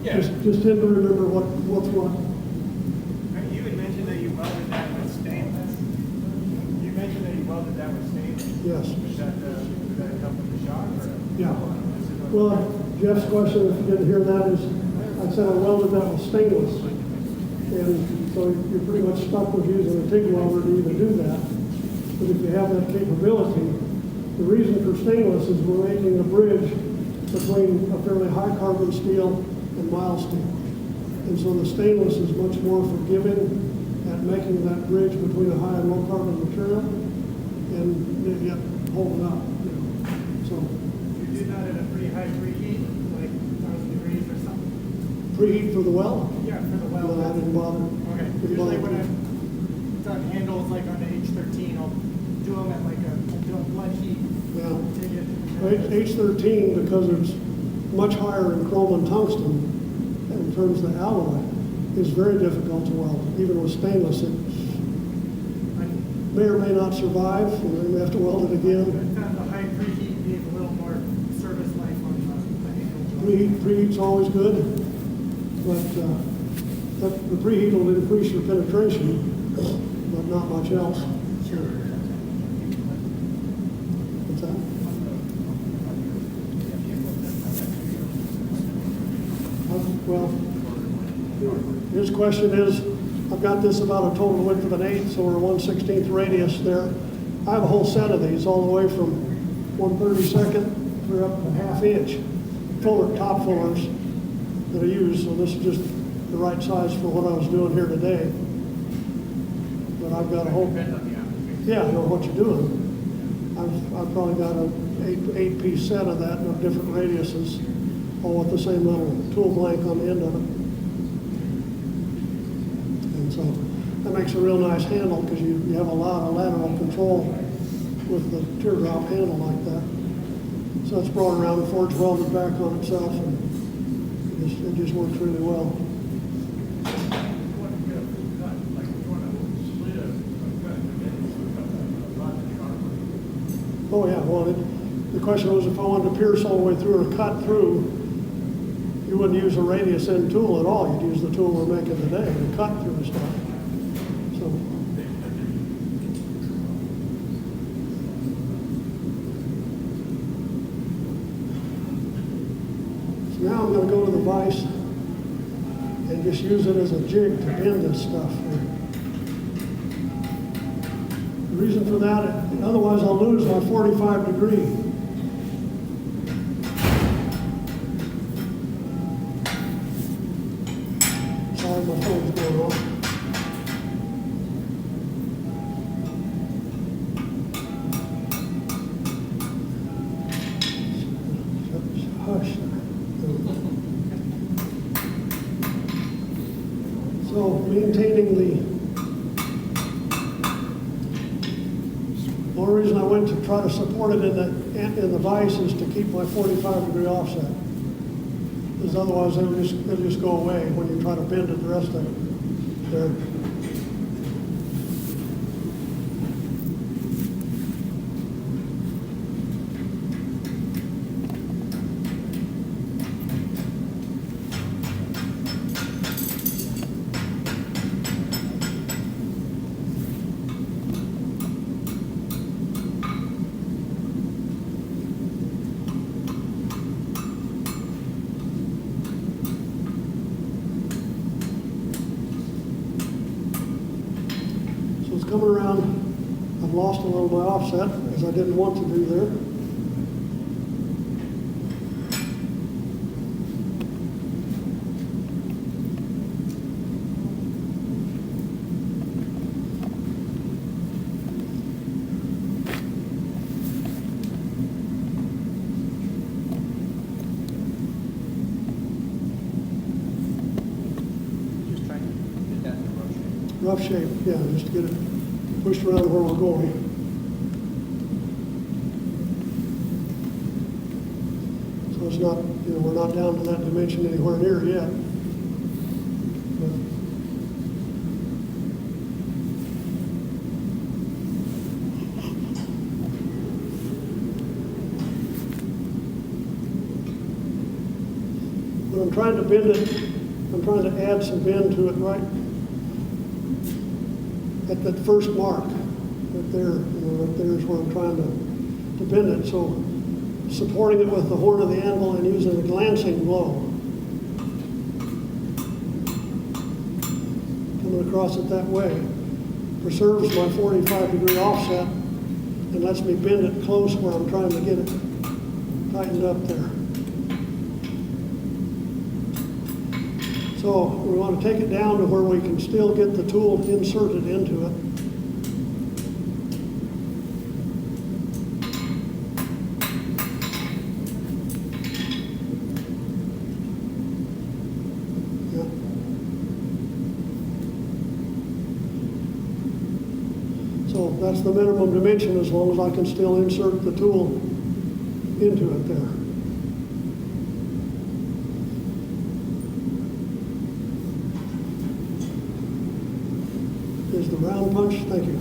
Yeah. Just tend to remember what's what. You had mentioned that you welded that with stainless. You mentioned that you welded that with stainless. Yes. Did that come from the shop, or? Yeah. Well, Jeff's question, if you didn't hear that, is I said I welded that with stainless. And so you're pretty much stuck with using a TIG welder to even do that. But if you have that capability, the reason for stainless is we're making a bridge between a fairly high carbon steel and mild steel. And so the stainless is much more forgiving at making that bridge between a high and low carbon material and yet holding up. So You did that at a pretty high preheat, like 1,000 degrees or something? preheat for the weld? Yeah, for the No, I didn't bother. Okay, Didn't usually bother. when I've done handles like on the H13, I'll do them at like a blood heat. Yeah. Take it. H13, because it's much higher in chrome and tungsten in terms of the alloy, is very difficult to weld. Even with stainless, it may or may not survive, and then we have to weld it again. I found the high preheat gave a little more service life on the handle. Preheat's always good, but the preheat will increase your penetration, but not much else. What's that? Well, his question is, I've got this about a total width of an 1/8, so we're 1/16 radius there. I have a whole set of these, all the way from 1/32 through up to 1/2 inch top fullers that I use. So this is just the right size for what I was doing here today. But I've got a whole, yeah, I know what you're doing. I've probably got an eight-piece set of that of different radiuses, all with the same little tool blank on the end of it. And so that makes a real nice handle because you have a lot of lateral control with the teardrop handle like that. So it's brought around the forge welded back on itself, and it just works really well. Oh yeah, well, the question was if I wanted to pierce all the way through or cut through, you wouldn't use a radius end tool at all. You'd use the tool we're making today to cut through stuff. So Now I'm going to go to the vise and just use it as a jig to bend this stuff. The reason for that, otherwise I'll lose my 45 degree. Sorry, my phone's going off. Hush. So maintaining the only reason I went to try to support it in the vise is to keep my 45 degree offset. Because otherwise it'll just go away when you try to bend it the rest of it. There. Coming around, I've lost a little of my offset, as I didn't want to do there. Just trying to get that in the Rough rough shape. shape, yeah, just to get it pushed around where we're going. So it's not, we're not down to that dimension anywhere near yet. But I'm trying to bend it, I'm trying to add some bend to it right at that first mark, right there, right there is where I'm trying to bend it. So supporting it with the horn of the anvil and using a glancing blow. Coming across it that way preserves my 45 degree offset and lets me bend it close where I'm trying to get it tightened up there. So we want to take it down to where we can still get the tool inserted into it. Yeah. So that's the minimum dimension as long as I can still insert the tool into it there. Is the round punch? Thank you.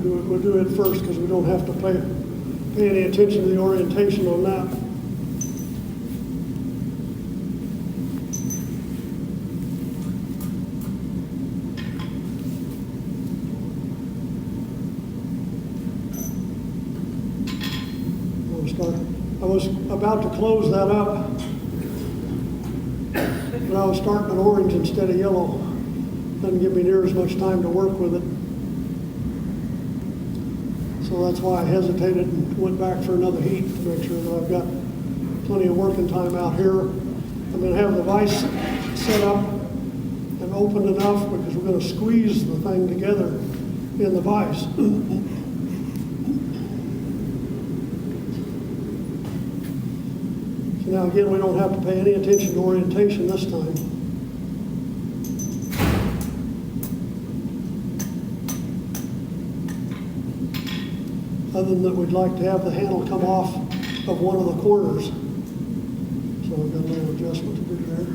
We'll do it first because we don't have to pay any attention to the orientation on that. I was about to close that up, but I was starting at orange instead of yellow. Doesn't give me near as much time to work with it. So that's why I hesitated and went back for another heat to make sure that I've got plenty of working time out here. I'm going to have the vise set up and open enough because we're going to squeeze the thing together in the vise. So now again, we don't have to pay any attention to orientation this time. Other than that, we'd like to have the handle come off of one of the corners. So we've got a little adjustment to do there.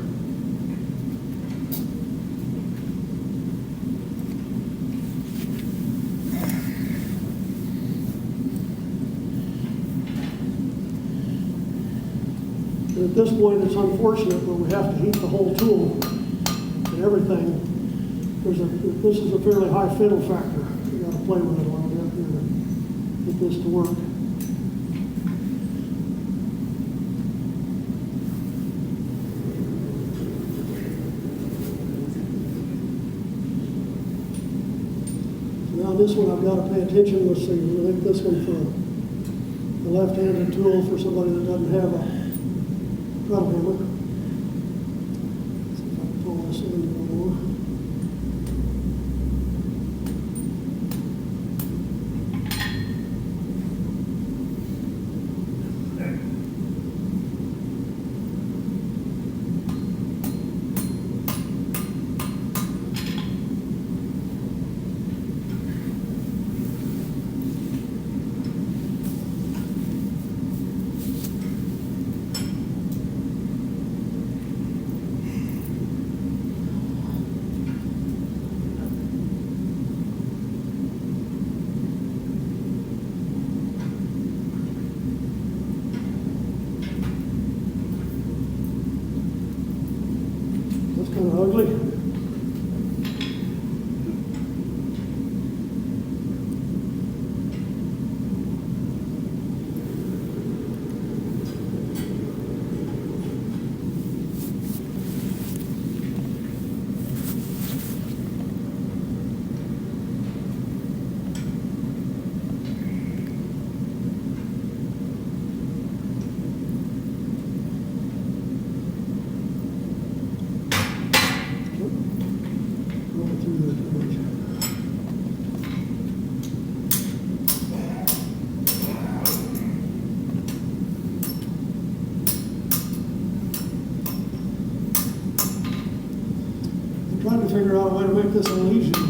And at this point, it's unfortunate, but we have to heat the whole tool and everything. This is a fairly high fiddle factor. You got to play with it a little bit here to get this to work. Now this one I've got to pay attention with, so you think this one for a left-handed tool for somebody that doesn't have a pedal hammer. See if I can pull this in a little more. That's kind of ugly. Going through the image. I'm trying to figure out a way to make this a little easier.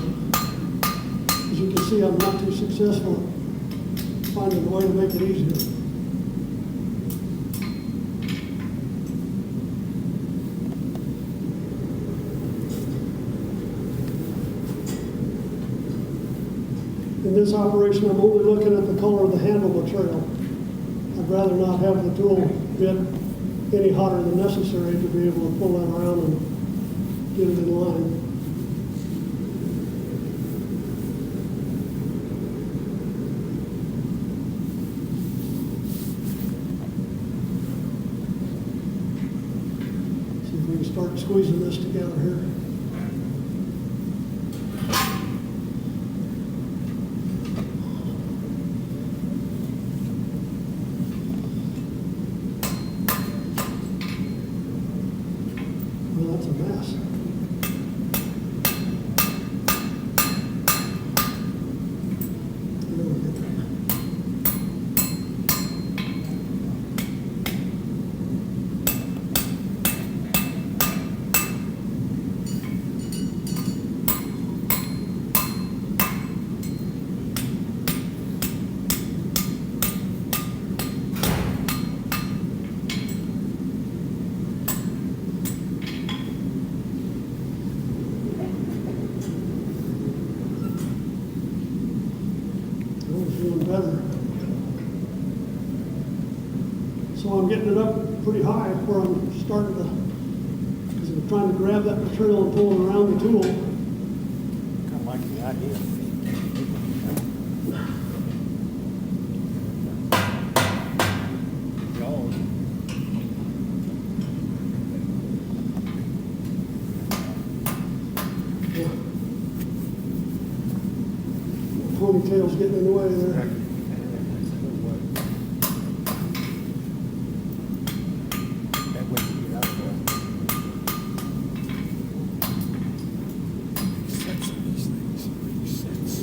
As you can see, I'm not too successful at finding a way to make it easier. In this operation, I'm only looking at the color of the handle material. I'd rather not have the tool bit any hotter than necessary to be able to pull that around and get it in line. See if we can start squeezing this together here. Well, that's a mess. There we go. I'm feeling better. So I'm getting it up pretty high where I'm starting to, because I'm trying to grab that material and pull it around the tool. Kind of like the idea. Jaws. Yeah. Ponytail's getting in the way there. That way you get out of there. Sense of these things. You sense.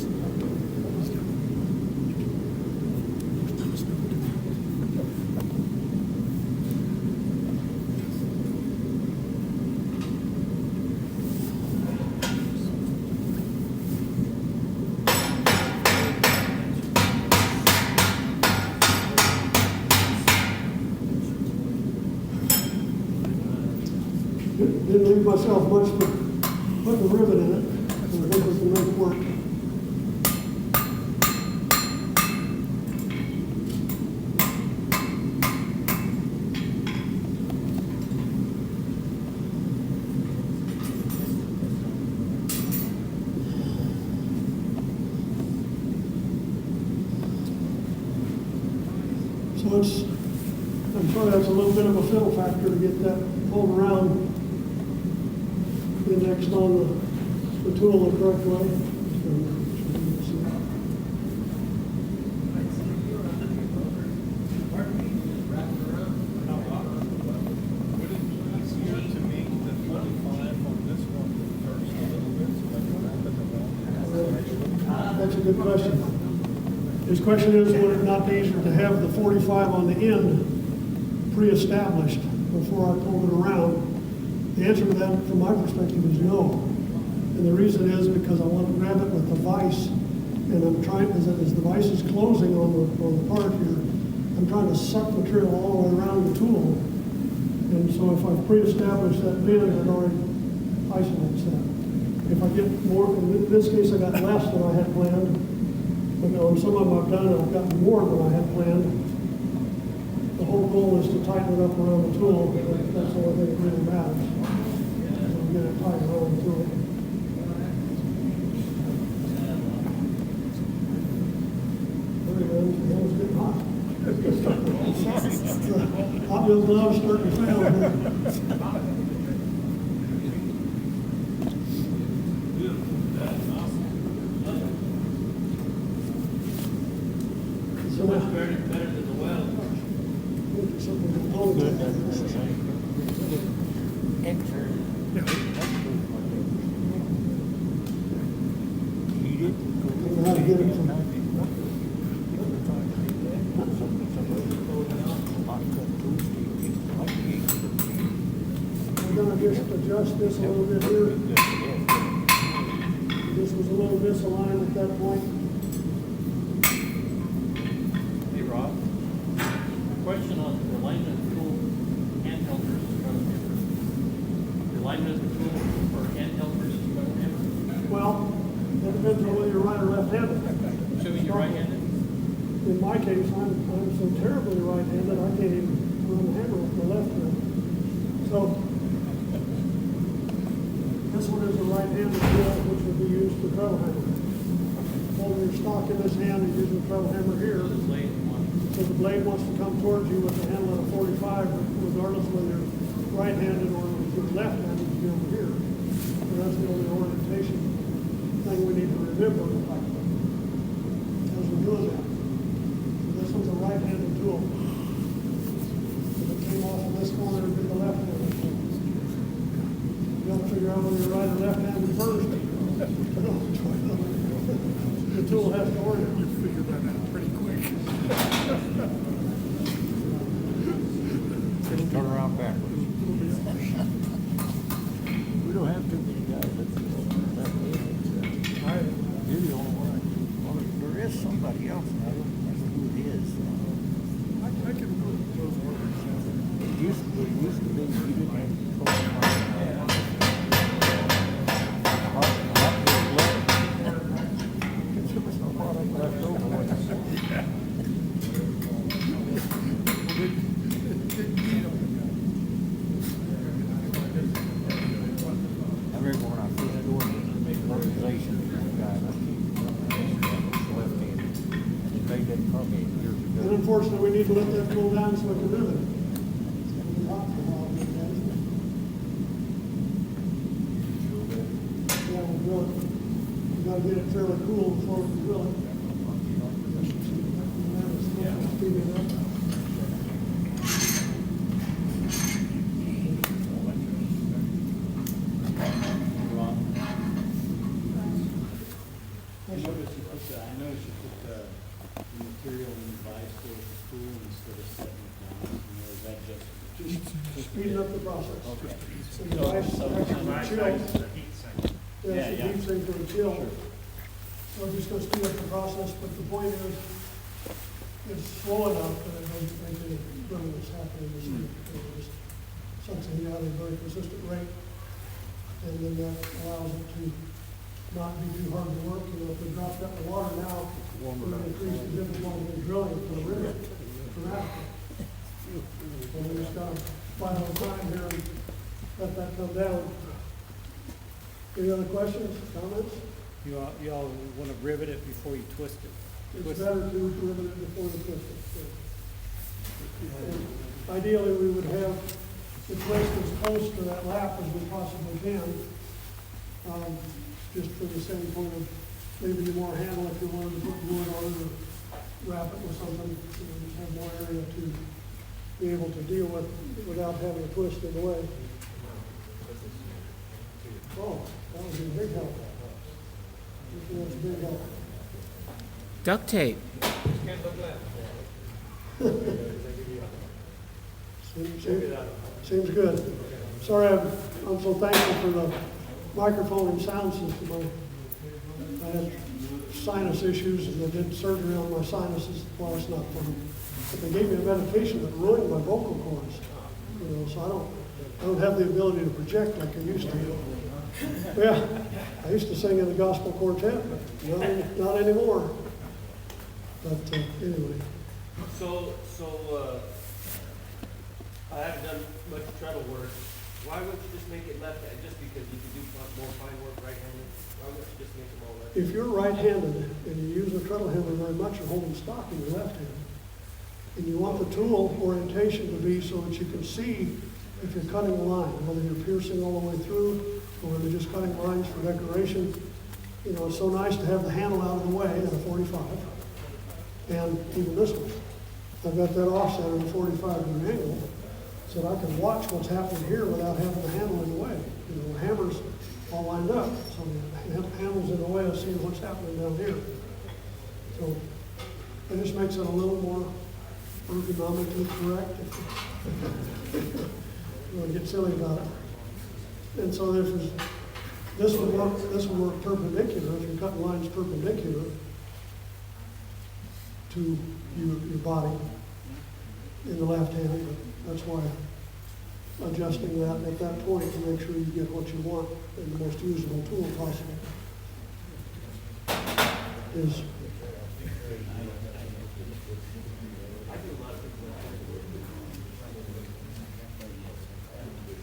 Didn't leave myself much to put the rivet in it, so I think we can make it work. So it's, I'm sure that's a little bit of a fiddle factor to get that pulled around, indexed on the tool the correct way. That's a good question. His question is, would it not be easier to have the 45 on the end pre-established before I pulled it around? The answer to that, from my perspective, is no. And the reason is because I want to grab it with the vise, and I'm trying, as the vise is closing on the part here, I'm trying to suck material all the way around the tool. And so if I've pre-established that bend, it already isolates that. If I get more, in this case I got less than I had planned, but on some of them I've done, I've gotten more than I had planned. The whole goal is to tighten it up around the tool. That's the only thing that really matters. So get it tight around the tool. That was getting hot. Hot wheels gloves starting to fail. So much better than the well. Something to hold it. How to get it from we're going to just adjust this a little bit here. This was a little misaligned at that point. Hey, Rob. Question on the alignment of the tool handheld versus rubber hammer. The alignment of the tool for handheld versus rubber hammer. Well, that depends on whether you're right or left-handed. Assuming you're right-handed. In my case, I'm so terribly right-handed, I can't even run the hammer with my left hand. So, this one is a right-handed tool, which would be used for treble hammer. Holding your stock in this hand and using the treble hammer here. The blade one. So the blade wants to come towards you with the handle at a 45, regardless whether you're right-handed or if you're left-handed, you be over here. So that's the only orientation thing we need to remember as we're doing that. So this one's a right-handed tool. If it came off of this corner, it'd be the left-handed tool. You got to figure out whether you're right or left-handed first. The tool has to orient. You figured that out pretty quick. Turn around backwards. We don't have too many guys that you're the only one. Well, there is somebody else, and I don't remember who it is. I can go to those orders. It used to be you didn't have control of And unfortunately, we need to let that cool down so we can move it. Yeah, we'll drill it. We've got to get it fairly cool before we can drill it. Speed it up. I noticed you put the material in the vise for the tool instead of setting it down. You know, is that just Speeding up the process. okay? So the ice actually chills. Yeah, it's a heat sink or a chill. So I'm just going to speed up the process, but the point is, it's slow enough that it doesn't make any brilliance happen in the sink. It just sucks it out at a very consistent rate, and then that allows it to not be too hard to work. You know, if we drop that in the water now, we're going to increase the difficulty in drilling for the river dramatically. So we just got to find a time here and let that come down. Any other questions, comments? You all want to rivet it before you twist it? It's better to rivet it before you twist it. And ideally, we would have the twist as close to that lap as we possibly can. Just for the same point of maybe more handle if you wanted to put wood on it or wrap it with something, just have more area to be able to deal with without having a twist in the way. Oh, that would be a big help. That's a big help. Duct tape. Can't look left. Seems good. Sorry, I'm so thankful for the microphone and sound system. I had sinus issues and they did surgery on my sinuses. Well, it's not fun. But they gave me a medication that ruined my vocal cords. You know, so I don't have the ability to project like I used to. Yeah, I used to sing in the gospel quartet, but not anymore. But anyway. So, I haven't done much treadle work. Why wouldn't you just make it left-handed? Just because you can do more fine work right-handed? Why wouldn't you just make them all left-handed? If you're right-handed and you use the treadle handle very much, you're holding stock in your left hand. And you want the tool orientation to be so that you can see if you're cutting a line, whether you're piercing all the way through or whether you're just cutting lines for decoration. You know, it's so nice to have the handle out of the way at a 45. And even this one. I've got that offset at a 45-degree angle so that I can watch what's happening here without having the handle in the way. You know, the hammer's all lined up, so the handle's in the way of seeing what's happening down here. So it just makes it a little more ergonomically correct. You want to get silly about it. And so this would work perpendicular if you're cutting lines perpendicular to your body in the left hand. That's why adjusting that at that point to make sure you get what you want and the most usable tool possible is.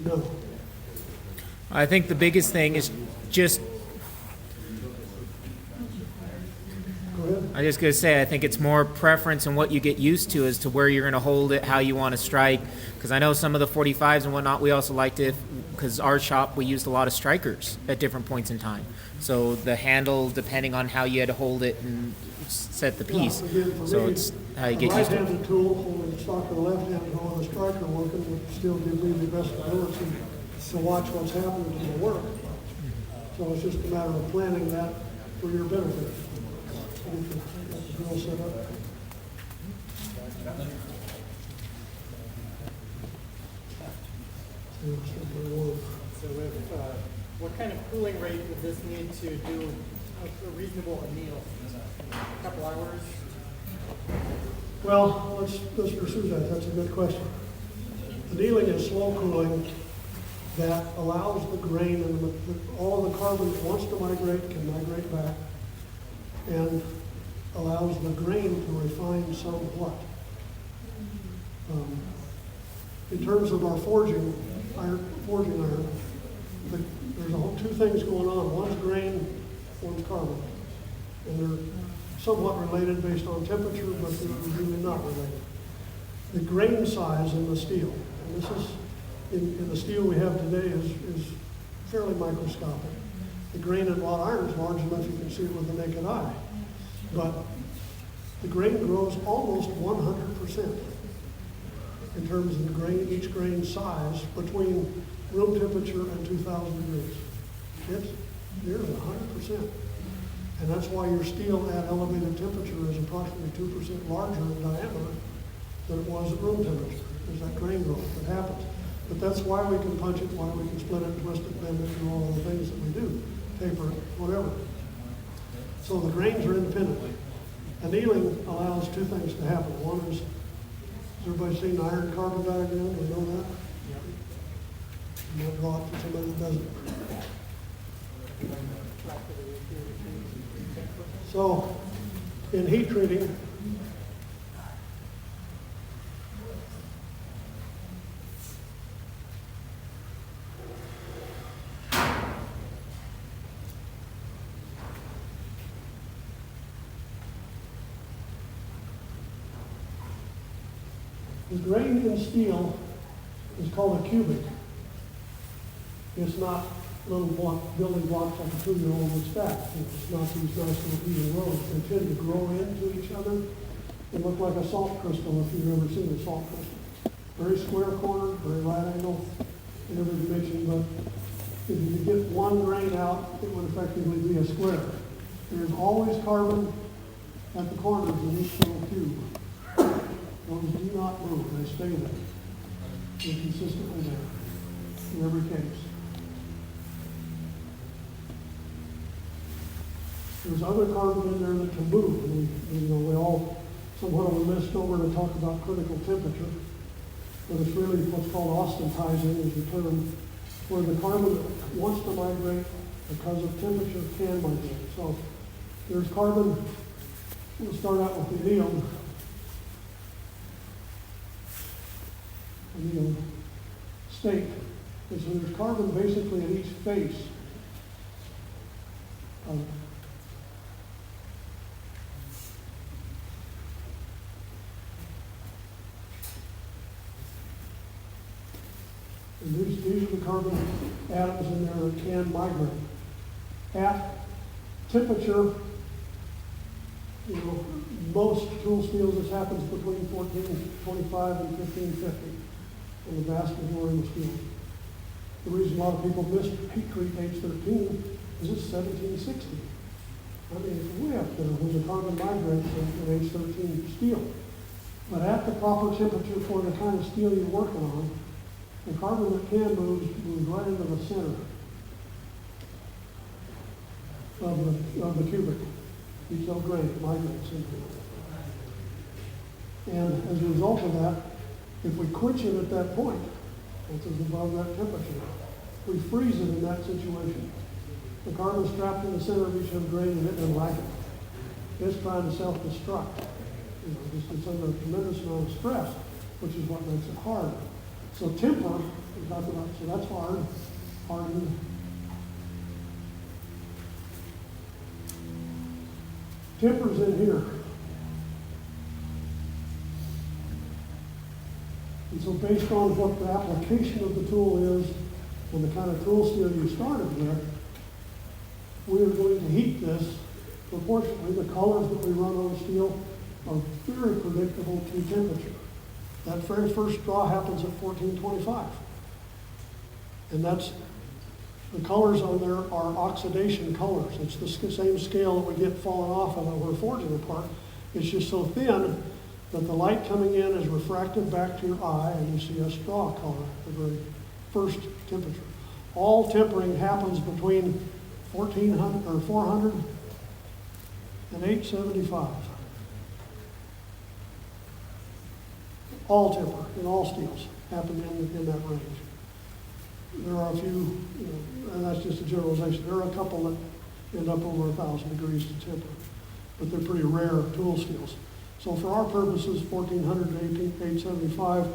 No. I think the biggest thing is just, I just gotta say, I think it's more preference and what you get used to as to where you're gonna hold it, how you want to strike. Because I know some of the 45s and whatnot, we also liked it because our shop we used a lot of strikers at different points in time. So the handle, depending on how you had to hold it and set the piece. So it's how you get used to it. Right-handed tool holding the stock with the left hand and with the striker working would still give me the best ability to watch what's happening to the work. So it's just a matter of planning that for your benefit. Get the drill set up. So what kind of cooling rate would this need to do a reasonable anneal? A couple hours? Well, let's pursue that. That's a good question. Annealing is slow cooling that allows the grain and all of the carbon that wants to migrate can migrate back and allows the grain to refine somewhat. In terms of our forging iron, there's two things going on. One's grain, one's carbon. And they're somewhat related based on temperature, but they're really not related. The grain size in the steel, and this is, in the steel we have today is fairly microscopic. The grain in wrought iron is large enough you can see it with the naked eye. But the grain grows almost 100% in terms of the grain, each grain size between room temperature and 2,000 degrees. It's nearly 100%. And that's why your steel at elevated temperature is approximately 2% larger in diameter than it was at room temperature. There's that grain growth that happens. But that's why we can punch it, why we can split it, twist it, bend it, and all of the things that we do, taper it, whatever. So the grains are independent. Annealing allows two things to happen. One is, has everybody seen the iron carbon diagram? Do you know that? You might draw it to somebody that doesn't. So, in heat treating, the grain in steel is called a cubic. It's not little building blocks like a 2-year-old would stack. It's not these nice little even rows. They tend to grow into each other. They look like a salt crystal if you've ever seen a salt crystal. Very square cornered, very right angle in every dimension, but if you could get one grain out, it would effectively be a square. There's always carbon at the corners of each little cube. Those do not move, they stay there. They're consistently there in every case. There's other carbon in there that can move. We all somewhat on the misnomer to talk about critical temperature, but it's really what's called austenizing is the term, where the carbon that wants to migrate because of temperature can migrate. So there's carbon, we'll start out with the annealed state. And so there's carbon basically at each face of and these are the carbon atoms in there that can migrate. At temperature, most tool steels, this happens between 1425 and 1550 in the vast majority of steels. The reason a lot of people miss heat-treat H13 is it's 1760. I mean, it's way up there when the carbon migrates in H13 steel. But at the proper temperature for the kind of steel you're working on, the carbon that can moves right into the center of the cubic. Each little grain migrates into it. And as a result of that, if we quench it at that point, which is above that temperature, we freeze it in that situation. The carbon is trapped in the center of each of the grain and it doesn't like it. It's trying to self-destruct. It's under a tremendous amount of stress, which is what makes it hard. So temper, we talked about, so that's hard, hardened. Temper's in here. And so based on what the application of the tool is and the kind of tool steel you started with, we are going to heat this proportionately. The colors that we run on steel are very predictable to temperature. That very first straw happens at 1425. And that's, the colors on there are oxidation colors. It's the same scale that we get falling off of it when we're forging apart. It's just so thin that the light coming in is refracted back to your eye and you see a straw color at the very first temperature. All tempering happens between 400 and 875. All temper in all steels happen in that range. There are a few, and that's just a generalization. There are a couple that end up over 1,000 degrees to temper, but they're pretty rare tool steels. So for our purposes, 1400 to 875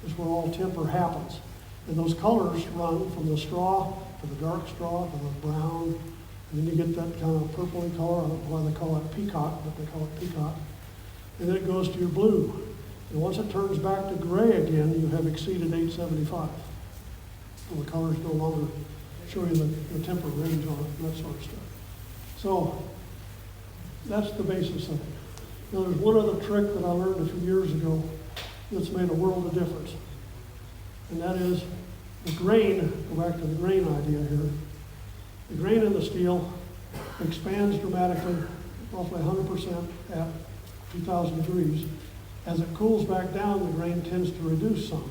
is where all temper happens. And those colors run from the straw to the dark straw to the brown, and then you get that kind of purpley color. I don't know why they call it peacock, but they call it peacock. And then it goes to your blue. And once it turns back to gray again, you have exceeded 875. So the colors no longer show you the temper range on it and that sort of stuff. So that's the basis of it. Now there's one other trick that I learned a few years ago that's made a world of difference. And that is the grain, go back to the grain idea here. The grain in the steel expands dramatically, roughly 100% at 2,000 degrees. As it cools back down, the grain tends to reduce some,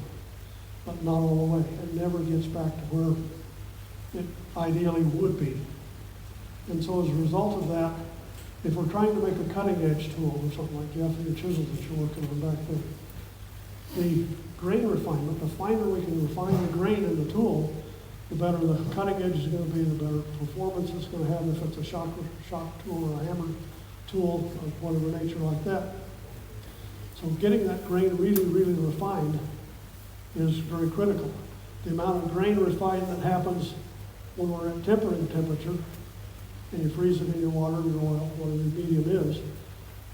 but not all the way. It never gets back to where it ideally would be. And so as a result of that, if we're trying to make a cutting edge tool or something like you have for your chisels that you're working on back there, the grain refinement, the finer we can refine the grain in the tool, the better the cutting edge is going to be, the better performance it's going to have if it's a shock tool or a hammer tool of whatever nature like that. So getting that grain really, really refined is very critical. The amount of grain refinement that happens when we're at tempering temperature, and you freeze it in your water, your oil, whatever the medium is,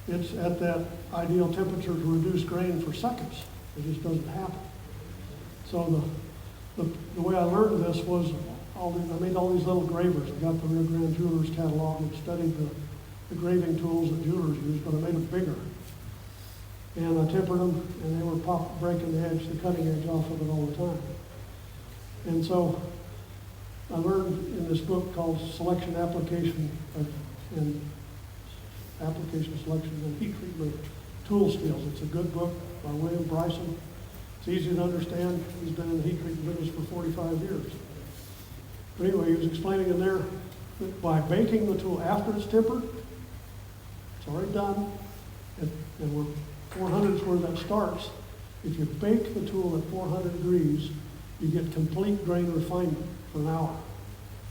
it's at that ideal temperature to reduce grain for seconds. It just doesn't happen. So the way I learned this was I made all these little gravers. I got the Rio Grande Jewelers catalog and studied the graving tools that jewelers use, but I made them bigger. And I tempered them, and they were breaking the edge, the cutting edge off of it all the time. And so I learned in this book called Selection, Application, and Application, Selection, and Heat Treatment of Tool Steels. It's a good book by William Bryson. It's easy to understand. He's been in the heat treatment business for 45 years. But anyway, he was explaining in there that by baking the tool after it's tempered, it's already done, and we're 400 is where that starts. If you bake the tool at 400 degrees, you get complete grain refinement for an hour.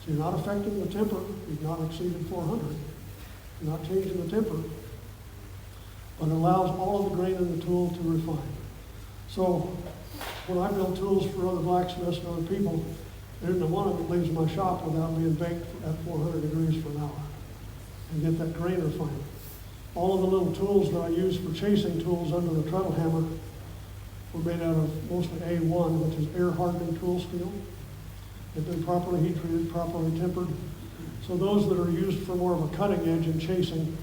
So you're not affecting the temper. You've not exceeded 400. You're not changing the temper. But it allows all of the grain in the tool to refine. So when I build tools for other blacksmiths and other people, there isn't one of them that leaves my shop without being baked at 400 degrees for an hour and get that grain refinement. All of the little tools that I use for chasing tools under the treadle hammer were made out of mostly A1, which is air hardening tool steel. They've been properly heat treated, properly tempered. So those that are used for more of a cutting edge and chasing,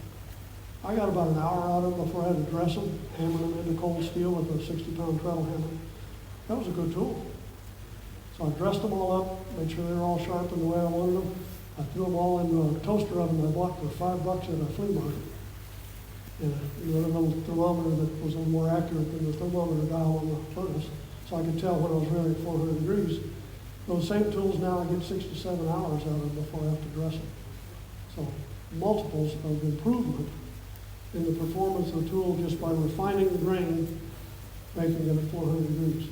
I got about an hour out of them before I had to dress them, hammer them into cold steel with a 60-pound treadle hammer. That was a good tool. So I dressed them all up, made sure they were all sharpened the way I wanted them. I threw them all into a toaster oven I bought for $5 at a flea market. And a little thermometer that was a little more accurate than the thermometer dial on the furnace, so I could tell when I was really at 400 degrees. Those same tools now I get 6 to 7 hours out of them before I have to dress them. So multiples of improvement in the performance of the tool just by refining the grain, making it at 400 degrees.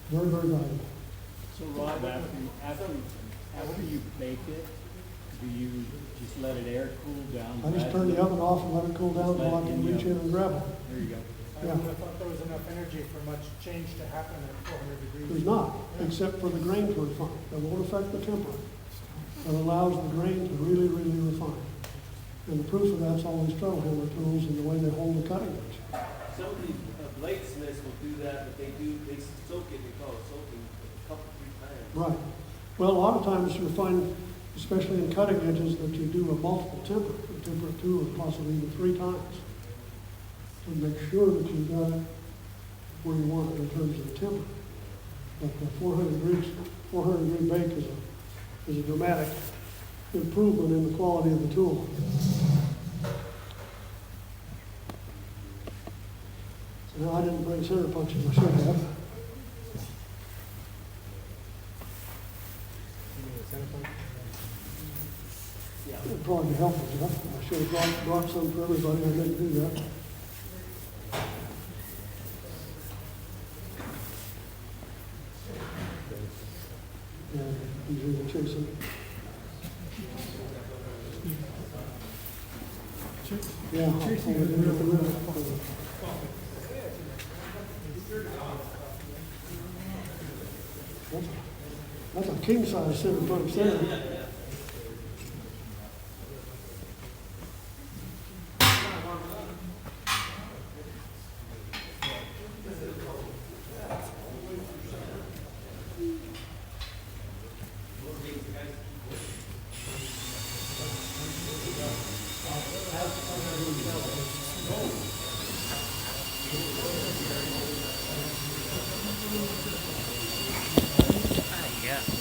Very, very valuable. So Rob, after you bake it, do you just let it air cool down? I just turn the oven off and let it cool down until I can reach in and grab it. There you go. I would have thought there was enough energy for much change to happen at 400 degrees. There's not, except for the grain to refine. That won't affect the temper. That allows the grain to really, really refine. And the proof of that's all these treadle hammer tools and the way they hold the cutting edge. Some of these bladesmiths will do that, but they soak it, they call it soaking, a couple, 3 times. Right. Well, a lot of times you'll find, especially in cutting edges, that you do a multiple temper. You temper it 2 or possibly even 3 times. To make sure that you've got it where you want it in terms of the temper. But the 400 degree bake is a dramatic improvement in the quality of the tool. So now I didn't bring center punches, I should have. It'd probably be helpful, Jeff. I should have brought some for everybody. I didn't do that. Yeah, usually the chasing. Yeah, I'll pull it in with the rim. That's a king size center punch there.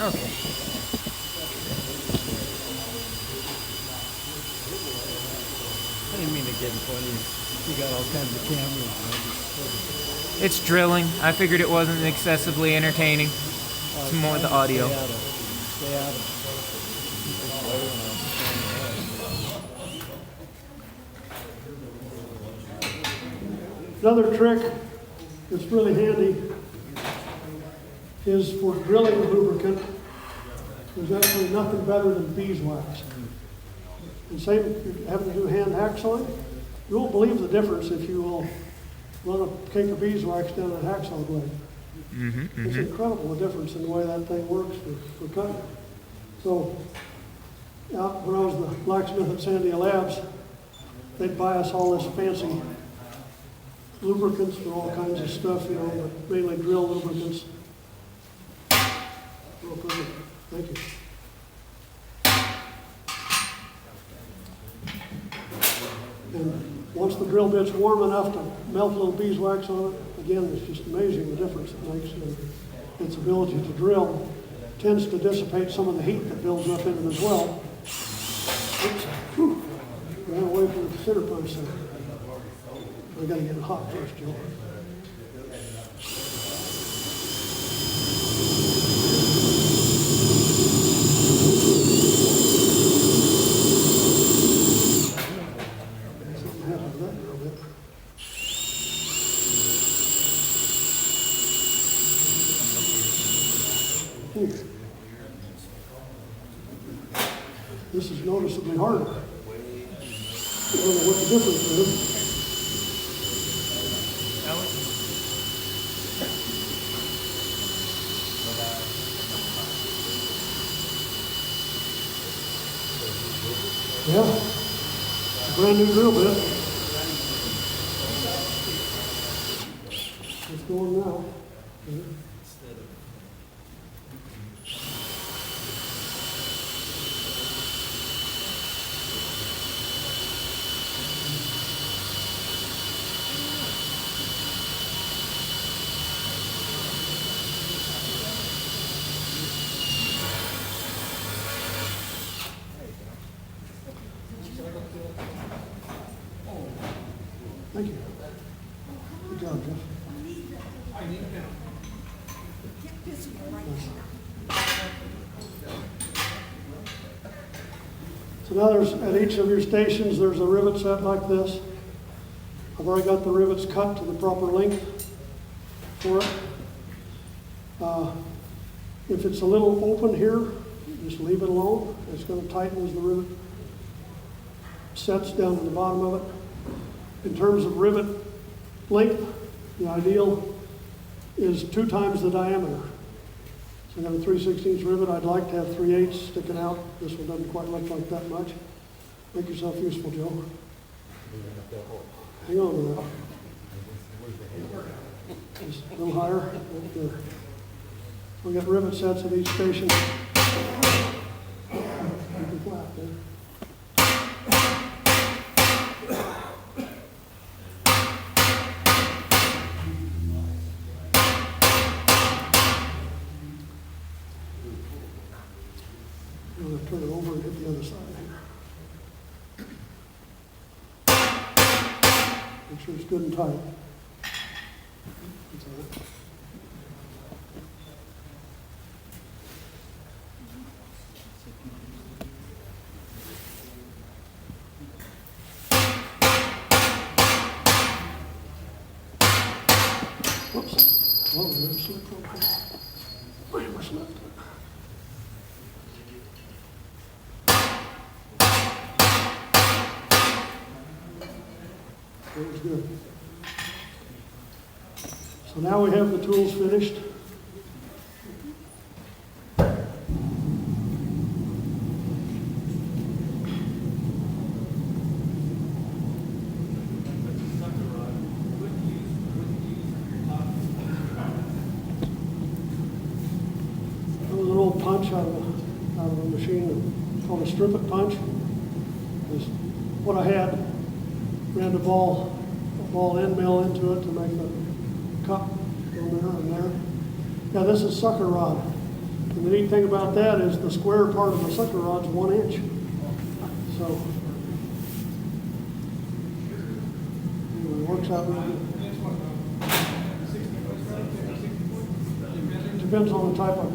Okay. I didn't mean to get funny. You got all kinds of cameras. It's drilling. I figured it wasn't excessively entertaining. It's more the audio. Stay out of Another trick that's really handy is for drilling lubricant. There's actually nothing better than beeswax. And same if you're having to do hand hacksawing, you won't believe the difference if you will run a cake of beeswax down a hacksaw blade. It's incredible the difference in the way that thing works for cutting. So when I was the blacksmith at Sandia Labs, they'd buy us all this fancy lubricants for all kinds of stuff, but mainly drill lubricants. Real pretty. Thank you. And once the drill bit's warm enough to melt a little beeswax on it, again, it's just amazing the difference it makes in its ability to drill. Tends to dissipate some of the heat that builds up in it as well. Oops. Whew. Now wait for the center punch center. We gotta get it hot first, Joe. Something happened to that a little bit. Here. This is noticeably harder. I don't know what the difference is. Yeah, brand new drill bit. It's going now. Thank you. Good job, Jeff. So now there's, at each of your stations, there's a rivet set like this. I've already got the rivets cut to the proper length for it. If it's a little open here, just leave it alone. It's going to tighten as the rivet sets down to the bottom of it. In terms of rivet length, the ideal is 2 times the diameter. So I got a 3/16 rivet. I'd like to have 3/8 sticking out. This one doesn't quite look like that much. Make yourself useful, Joe. Hang on to that. Just a little higher. Right there. We'll get rivet sets at each station. Keep it flat there. I'm going to turn it over and hit the other side here. Make sure it's good and tight. That's all right. Whoops. Whoa, there's some problem. Wait, what's left? That was good. So now we have the tools finished. That was an old punch out of a machine called a strip-it punch. It was what I had. Ran the ball end mill into it to make the cup go there and there. Now this is sucker rod. And the neat thing about that is the square part of the sucker rod's 1 inch. So anyway, it works out really good. Depends on the type of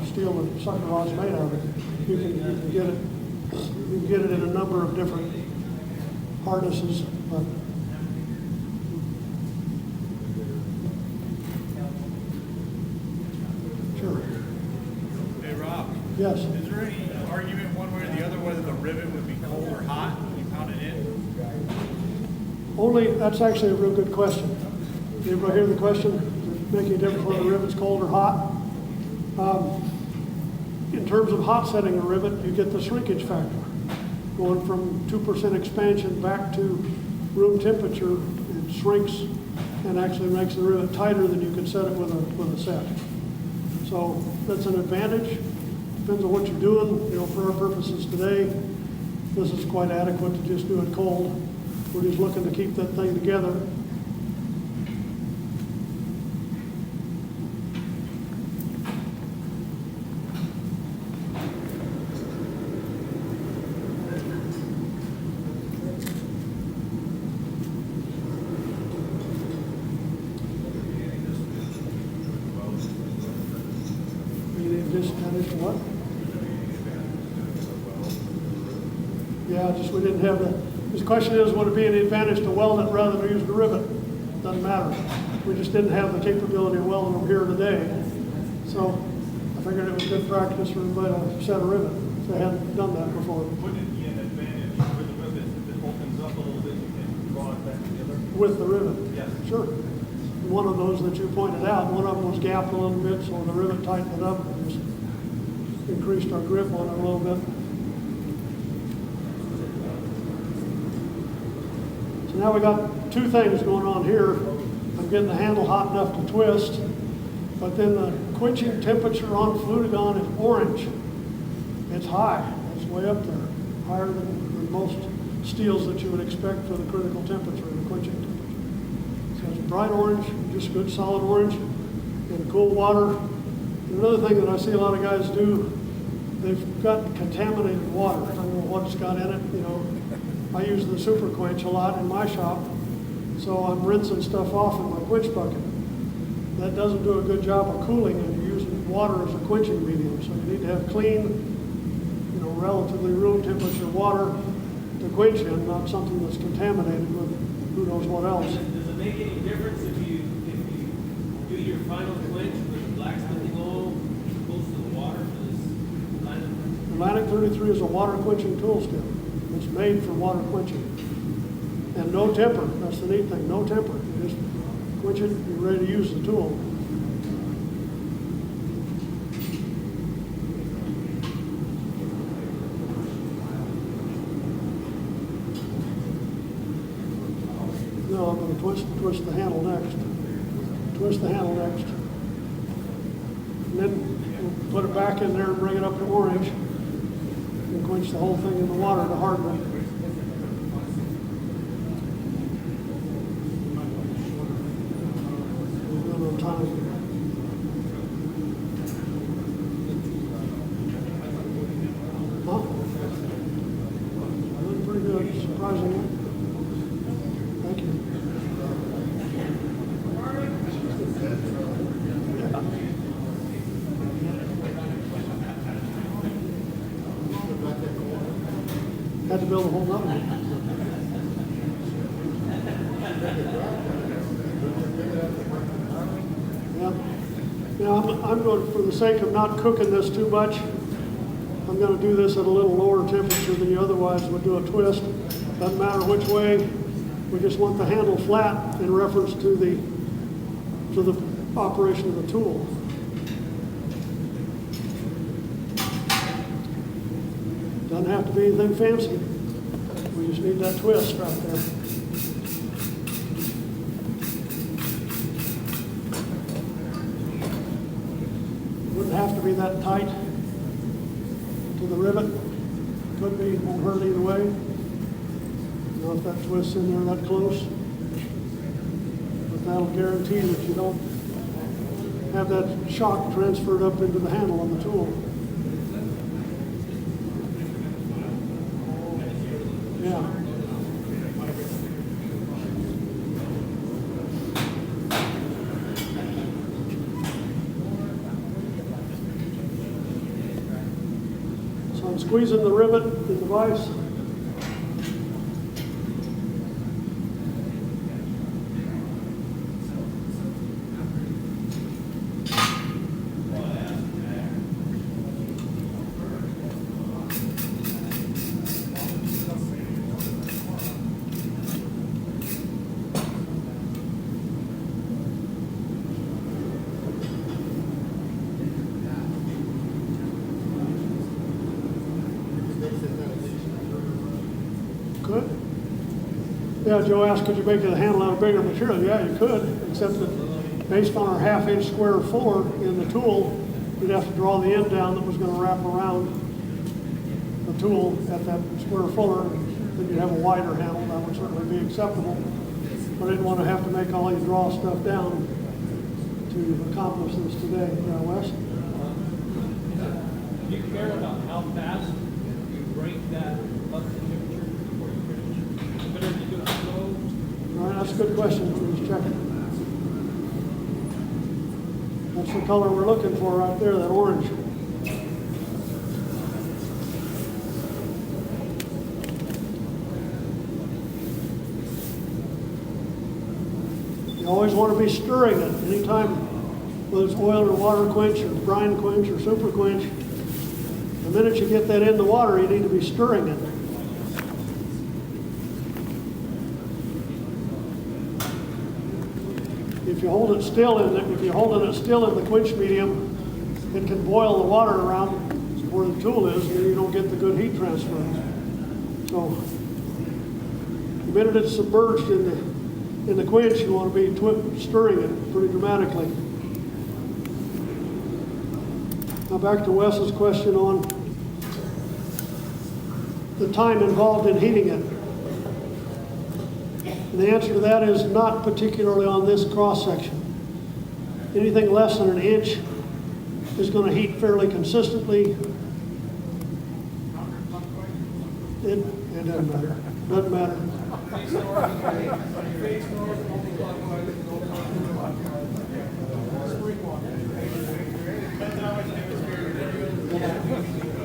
steel that sucker rod's made out of. You can get it in a number of different harnesses, but sure. Hey Rob. Yes. Is there any argument one way or the other whether the rivet would be cold or hot when you pound it in? Only, that's actually a real good question. Did everybody hear the question? Does it make any difference whether the rivet's cold or hot? In terms of hot setting a rivet, you get the shrinkage factor. Going from 2% expansion back to room temperature, it shrinks and actually makes the rivet tighter than you can set it with a set. So that's an advantage. Depends on what you're doing. You know, for our purposes today, this is quite adequate to just do it cold. We're just looking to keep that thing together. Yeah, just we didn't have the, his question is, would it be an advantage to weld it rather than use the rivet? Doesn't matter. We just didn't have the capability of welding them here today. So I figured it was good practice for everybody to set a rivet if they hadn't done that before. Wouldn't it be an advantage with the rivet if it opens up a little bit, you can draw it back together? With the rivet? Yes. Sure. One of those that you pointed out, one of them was gapped a little bit, so the rivet tightened it up and just increased our grip on it a little bit. So now we got two things going on here. I'm getting the handle hot enough to twist, but then the quenching temperature on Flutagon is orange. It's high. It's way up there, higher than most steels that you would expect for the critical temperature, the quenching temperature. So it's bright orange, just good solid orange, in cool water. And another thing that I see a lot of guys do, they've got contaminated water. I don't know what's got in it, you know. I use the super quench a lot in my shop, so I'm rinsing stuff off in my quench bucket. That doesn't do a good job of cooling, and you're using water as a quenching medium. So you need to have clean, you know, relatively room temperature water to quench in, not something that's contaminated with who knows what else. Does it make any difference if you do your final quench with the blacksmithing oil close to the water for this Atlantic-33 is a water quenching tool still. It's made for water quenching. And no temper, that's the neat thing, no temper. You just quench it, you're ready to use the tool. No, I'm going to twist the handle next. Twist the handle next. And then we'll put it back in there and bring it up to orange. And quench the whole thing in the water to harden it. A little time. Huh? Doing pretty good, surprisingly. Thank you. Had to build a whole nother one. Yeah. Now I'm going, for the sake of not cooking this too much, I'm going to do this at a little lower temperature than you otherwise would do a twist. Doesn't matter which way. We just want the handle flat in reference to the operation of the tool. Doesn't have to be anything fancy. We just need that twist right there. Wouldn't have to be that tight to the rivet. Could be, won't hurt either way. You know, if that twist's in there that close. But that'll guarantee that you don't have that shock transferred up into the handle on the tool. Yeah. So I'm squeezing the rivet in the vise. Could. Yeah, Joe asked, could you make the handle out of bigger material? Yeah, you could, except that based on our half-inch square fuller in the tool, you'd have to draw the end down that was going to wrap around the tool at that square fuller. Then you'd have a wider handle. That would certainly be acceptable. But I didn't want to have to make all these draw stuff down to accomplish this today. Yeah, Wes? Do you care about how fast you break that up to temperature before you finish? Better to do it slow? All right, that's a good question. We'll just check it. That's the color we're looking for right there, that orange. You always want to be stirring it anytime, whether it's oil or water quench or brine quench or super quench. The minute you get that in the water, you need to be stirring it. If you hold it still if you're holding it still in the quench medium, it can boil the water around where the tool is, and you don't get the good heat transfer. So, the minute it's submerged in the quench, you want to be stirring it pretty dramatically. Now back to Wes's question on the time involved in heating it. And the answer to that is not particularly on this cross section. Anything less than an inch is going to heat fairly consistently. It doesn't matter. Doesn't matter.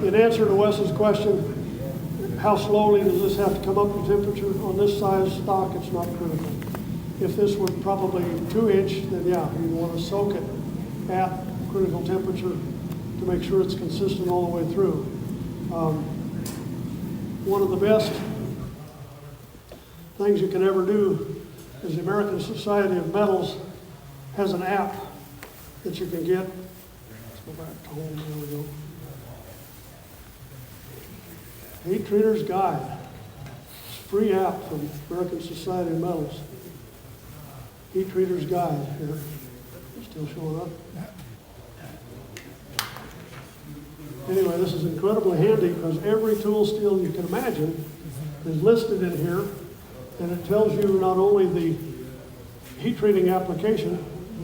In answer to Wes's question, how slowly does this have to come up to temperature? On this size stock, it's not critical. If this were probably 2-inch, then yeah, you want to soak it at critical temperature to make sure it's consistent all the way through. One of the best things you can ever do is the American Society of Metals has an app that you can get. Let's go back to home, there we go. Heat Treater's Guide. It's a free app from American Society of Metals. Heat Treater's Guide here. Still showing up. Anyway, this is incredibly handy because every tool steel you can imagine is listed in here, and it tells you not only the heat treating application,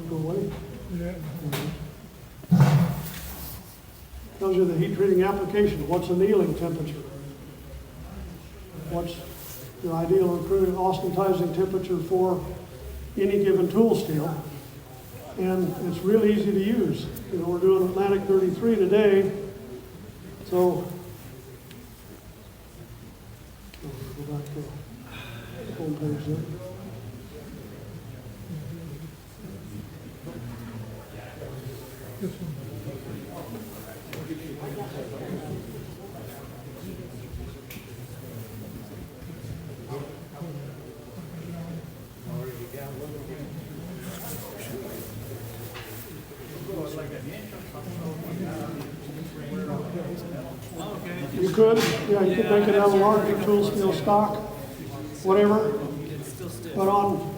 go away. Tells you the heat treating application, what's annealing temperature, what's your ideal or critical austenitizing temperature for any given tool steel, and it's really easy to use. You know, we're doing Atlantic-33 today, so go back to the home page there. You could, yeah, you could make it out of larger tool steel stock, whatever. But on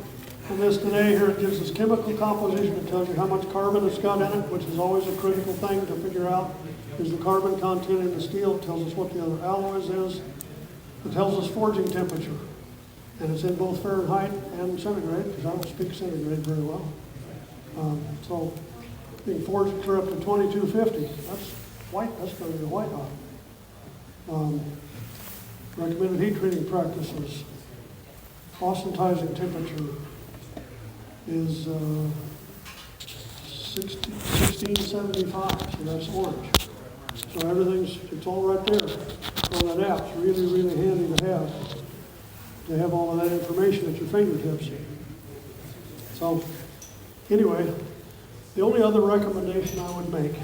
this today here, it gives us chemical composition. It tells you how much carbon it's got in it, which is always a critical thing to figure out. Is the carbon content in the steel? It tells us what the other alloys is. It tells us forging temperature. And it's in both Fahrenheit and centigrade, because I don't speak centigrade very well. So you can forge it clear up to 2250. That's white, that's going to be white hot. Recommended heat treating practices. Austenitizing temperature is 1675, so that's orange. So it's all right there on that app. It's really, really handy to have all of that information at your fingertips. So anyway, the only other recommendation I would make,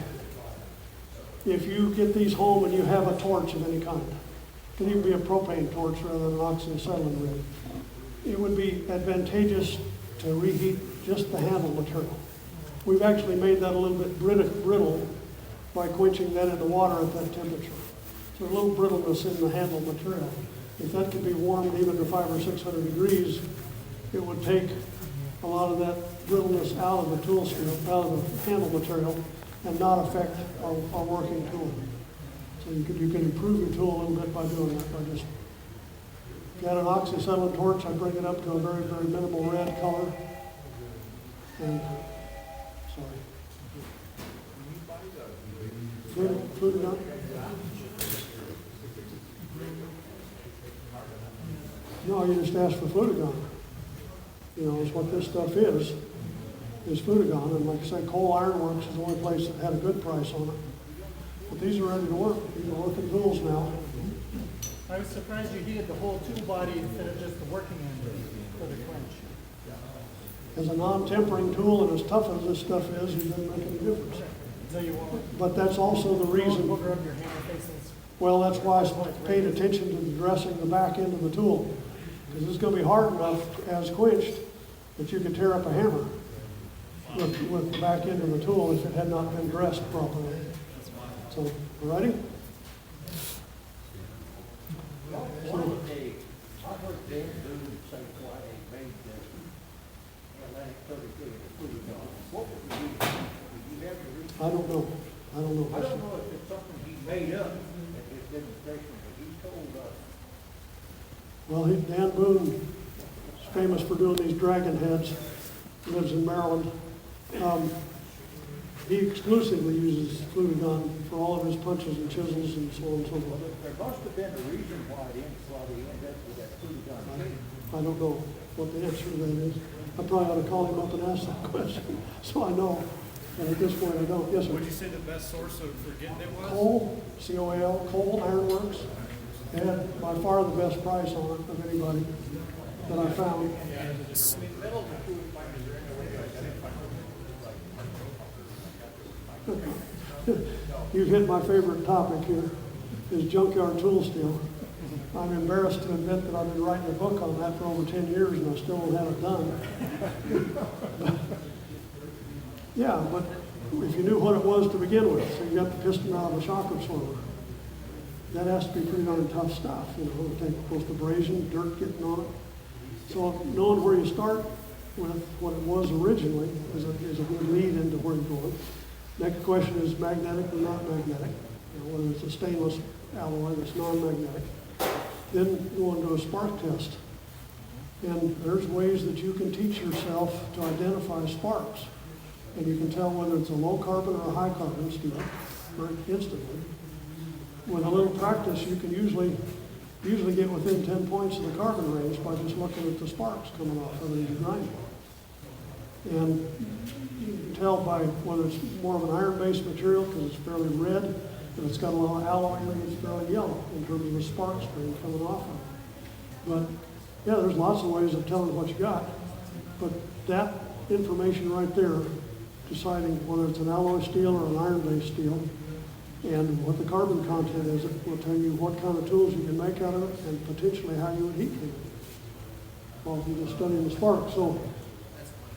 if you get these home and you have a torch of any kind, it can even be a propane torch rather than an oxyacetylene rig, it would be advantageous to reheat just the handle material. We've actually made that a little bit brittle by quenching that in the water at that temperature. So a little brittleness in the handle material. If that could be warmed even to 500 or 600 degrees, it would take a lot of that brittleness out of the tool steel, out of the handle material, and not affect our working tool. So you could improve your tool a little bit by doing that. By just, if you had an oxyacetylene torch, I'd bring it up to a very, very minimal red color. And sorry. Flutagon. No, you just ask for Flutagon. You know, it's what this stuff is Flutagon. And like I said, Coal Iron Works is the only place that had a good price on it. But these are ready to work. These are working tools now. I was surprised you heated the whole tool body instead of just the working end for the quench. As a non-tempering tool and as tough as this stuff is, it doesn't make any difference. But that's also the reason. Well, that's why I paid attention to dressing the back end of the tool. Because it's going to be hard enough as quenched that you could tear up a hammer with the back end of the tool if it had not been dressed properly. So, ready? I heard Dan Boone say why they made this Atlantic-33 Flutagon. What would you do? Would you have to read? I don't know. I don't know if it's something he made up at his demonstration, but he told us. Well, Dan Boone is famous for doing these dragon heads. He lives in Maryland. He exclusively uses Flutagon for all of his punches and chisels and so on and so forth. There must have been a reason why they ended up with that Flutagon. I don't know what the answer to that is. I probably ought to call him up and ask that question, so I know. And at this point, I don't. Yes, sir. Would you say the best source for getting it was? Cole, C-O-A-L, Cole Ironworks. They had by far the best price on it of anybody that I found. You've hit my favorite topic here, is junkyard tool steel. I'm embarrassed to admit that I've been writing a book on that for over 10 years and I still don't have it done. Yeah, but if you knew what it was to begin with, so you got the piston out of a shock absorber, that has to be pretty darn tough stuff. You know, it'll take both abrasion, dirt getting on it. So knowing where you start with what it was originally is a good lead into where you're going. Next question is magnetic or not magnetic, you know, whether it's a stainless alloy that's non-magnetic. Then go on to a spark test. And there's ways that you can teach yourself to identify sparks. And you can tell whether it's a low carbon or a high carbon steel very instantly. With a little practice, you can usually get within 10 points of the carbon range by just looking at the sparks coming off of it as you grind it. And you can tell by whether it's more of an iron-based material because it's fairly red, and it's got a lot of alloy in it, it's fairly yellow in terms of the spark stream coming off of it. But yeah, there's lots of ways of telling what you got. But that information right there, deciding whether it's an alloy steel or an iron-based steel, and what the carbon content is, it will tell you what kind of tools you can make out of it and potentially how you would heat treat it. Well, if you're just studying the spark. So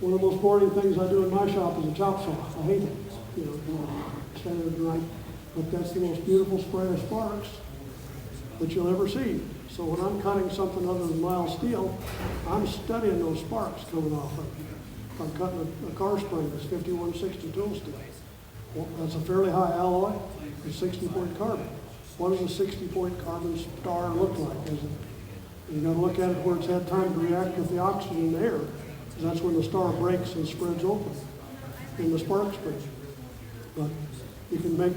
one of the most boring things I do in my shop is a chop saw. I hate it. You know, standing right. But that's the most beautiful spray of sparks that you'll ever see. So when I'm cutting something other than mild steel, I'm studying those sparks coming off of it. If I'm cutting a car spring that's 5160 tool steel, well, that's a fairly high alloy. It's 60-point carbon. What does a 60-point carbon star look like? Is it, you got to look at it where it's had time to react with the oxygen in the air, because that's when the star breaks and spreads open in the spark spring. But you can make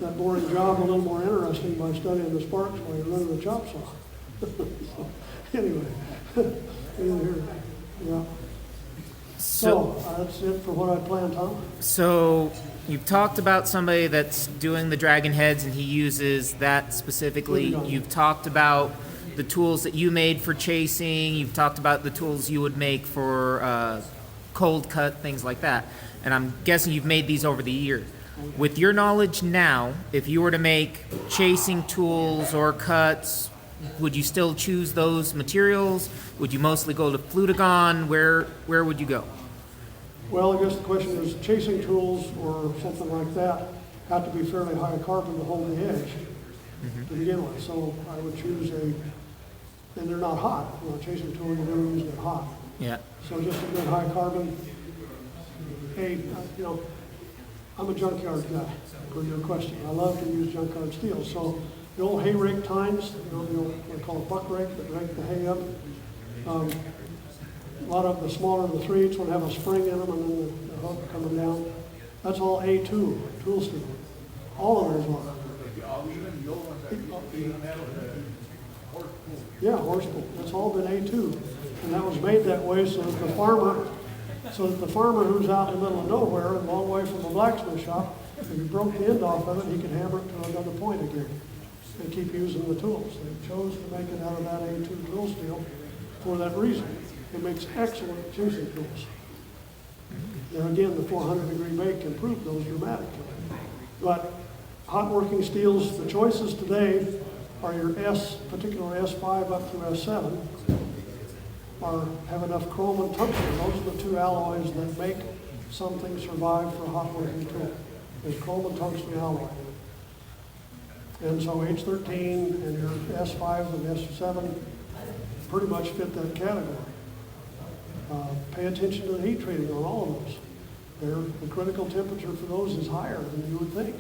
that boring job a little more interesting by studying the sparks while you're running the chop saw. So, anyway, yeah. So that's it for what I planned, Tom. So you've talked about somebody that's doing the dragon heads and he uses that specifically. You've talked about the tools that you made for chasing. You've talked about the tools you would make for cold cut, things like that. And I'm guessing you've made these over the years. With your knowledge now, if you were to make chasing tools or cuts, would you still choose those materials? Would you mostly go to Flutagon? Where would you go? Well, I guess the question is, chasing tools or something like that have to be fairly high carbon to hold the edge to begin with. So I would choose and they're not hot. You know, a chasing tool, you never use it hot. Yeah. So just a good high carbon. Hey, you know, I'm a junkyard guy, for your question. I love to use junkyard steel. So the old hay rake tines, you know, what they call a buck rake that rake the hay up. A lot of the smaller of the threes would have a spring in them and then the hook coming down. That's all A2, tool steel. All of those are. Yeah, horse pull. That's all been A2. And that was made that way so that the farmer who's out in the middle of nowhere, a long way from the blacksmith shop, if he broke the end off of it, he could hammer it to another point again and keep using the tools. They chose to make it out of that A2 tool steel for that reason. It makes excellent chasing tools. There again, the 400-degree bake improved those dramatically. But hot working steels, the choices today are your particular S5 up through S7, have enough chrome and tungsten. Those are the two alloys that make something survive for a hot working tool. There's chrome and tungsten alloy. And so H13 and your S5 and S7 pretty much fit that category. Pay attention to the heat treating on all of those. The critical temperature for those is higher than you would think.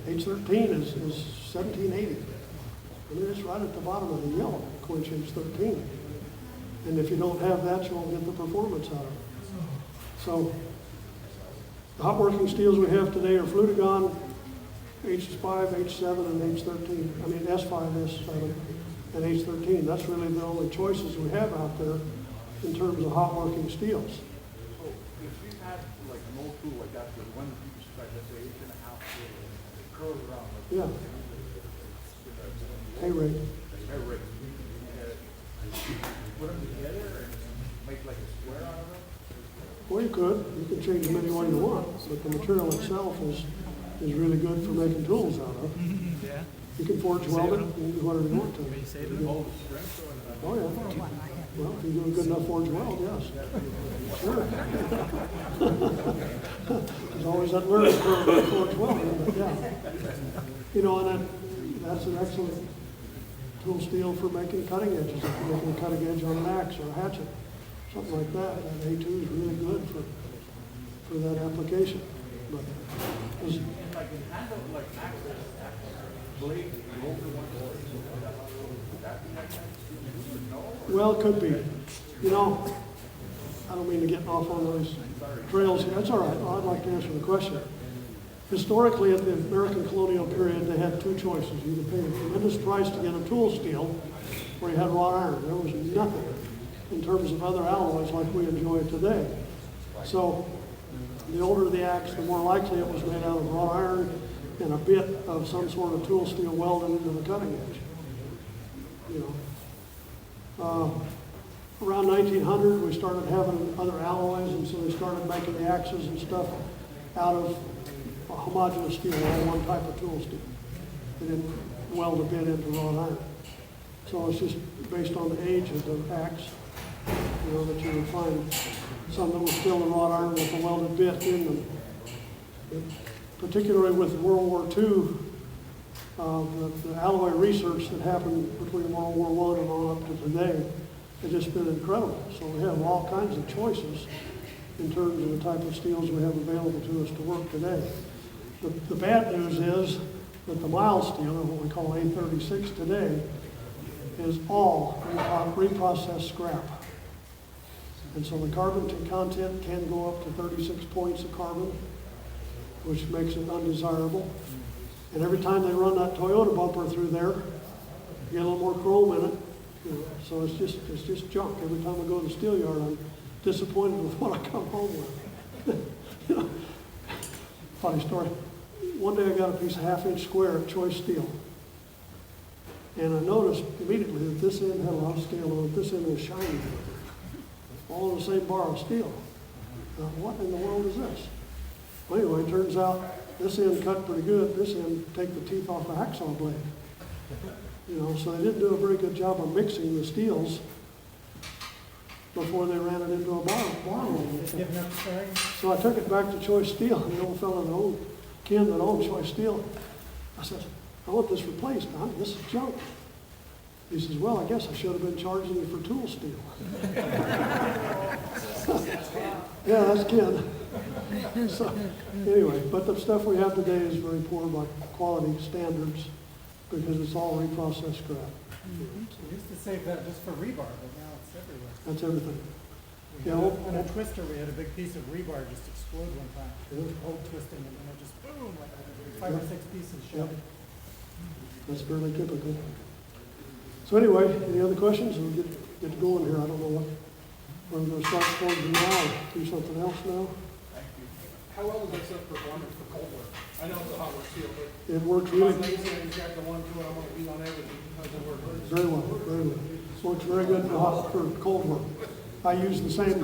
H13 is 1780. I mean, it's right at the bottom of the yellow, quench H13. And if you don't have that, you won't get the performance out of it. So the hot working steels we have today are Flutagon, H5, H7, and H13. I mean, S5, S7, and H13. That's really the only choices we have out there in terms of hot working steels. So if you had like an old tool like that, the one you described, let's say 8.5 curls around. Yeah. Hey, Ray. Hey, Rick. Put them together and make like a square out of them? Well, you could. You can change them any way you want, but the material itself is really good for making tools out of. Yeah. You can forge weld it, you can do whatever you want to. Oh, yeah. Well, if you do a good enough forge weld, yes. Sure. There's always that learning curve with forge welding, but yeah. You know, and that's an excellent tool steel for making cutting edges. If you're making a cutting edge on an axe or a hatchet, something like that, that A2 is really good for that application. But like in handle, like axes, blade, the older one, would that be like that? well, it could be. You know, I don't mean to get off on those trails here. That's all right. I'd like to answer the question. Historically, at the American colonial period, they had two choices. You could pay a tremendous price to get a tool steel, or you had wrought iron. There was nothing in terms of other alloys like we enjoy today. So the older the axe, the more likely it was made out of wrought iron and a bit of some sort of tool steel welded into the cutting edge. You know, around 1900, we started having other alloys, and so they started making the axes and stuff out of a homogeneous steel, all one type of tool steel. They didn't weld a bit into wrought iron. So it's just based on the age of the axe, you know, that you would find some that were still in wrought iron with a welded bit in them. Particularly with World War II, the alloy research that happened between World War I and on up to today has just been incredible. So we have all kinds of choices in terms of the type of steels we have available to us to work today. The bad news is that the mild steel, or what we call A36 today, is all reprocessed scrap. And so the carbon content can go up to 36 points of carbon, which makes it undesirable. And every time they run that Toyota bumper through there, you get a little more chrome in it. You know, so it's just junk. Every time I go to the steel yard, I'm disappointed with what I come home with. You know, funny story. One day I got a piece of 1/2-inch square of choice steel. And I noticed immediately that this end had a lot of scale on it, this end was shiny. All in the same bar of steel. Now, what in the world is this? Well, anyway, it turns out this end cut pretty good, this end take the teeth off the hacksaw blade. You know, so they didn't do a very good job of mixing the steels before they ran it into a bar. So I took it back to Choice Steel, and the old fellow that owned Choice Steel, I said, I want this replaced, man. This is junk. He says, well, I guess I should have been charging you for tool steel. Yeah, that's kid. So, anyway, but the stuff we have today is very poor by quality standards because it's all reprocessed scrap. We used to save that just for rebar, but now it's everywhere. That's everything. Yeah, On a twister, we had a big piece of rebar just explode one time. Old twisting, and then it just boom, like 5 or 6 pieces shattered. That's fairly typical. So anyway, any other questions? We'll get going here. I don't know what, we're going to start forging now or do something else now. How well does this stuff perform for cold work? I know it's a hot work steel, but It works if I'm really lazy and I just got the one tool, I want to be on everything because it works. very well, very well. Works very good for cold work. I use the same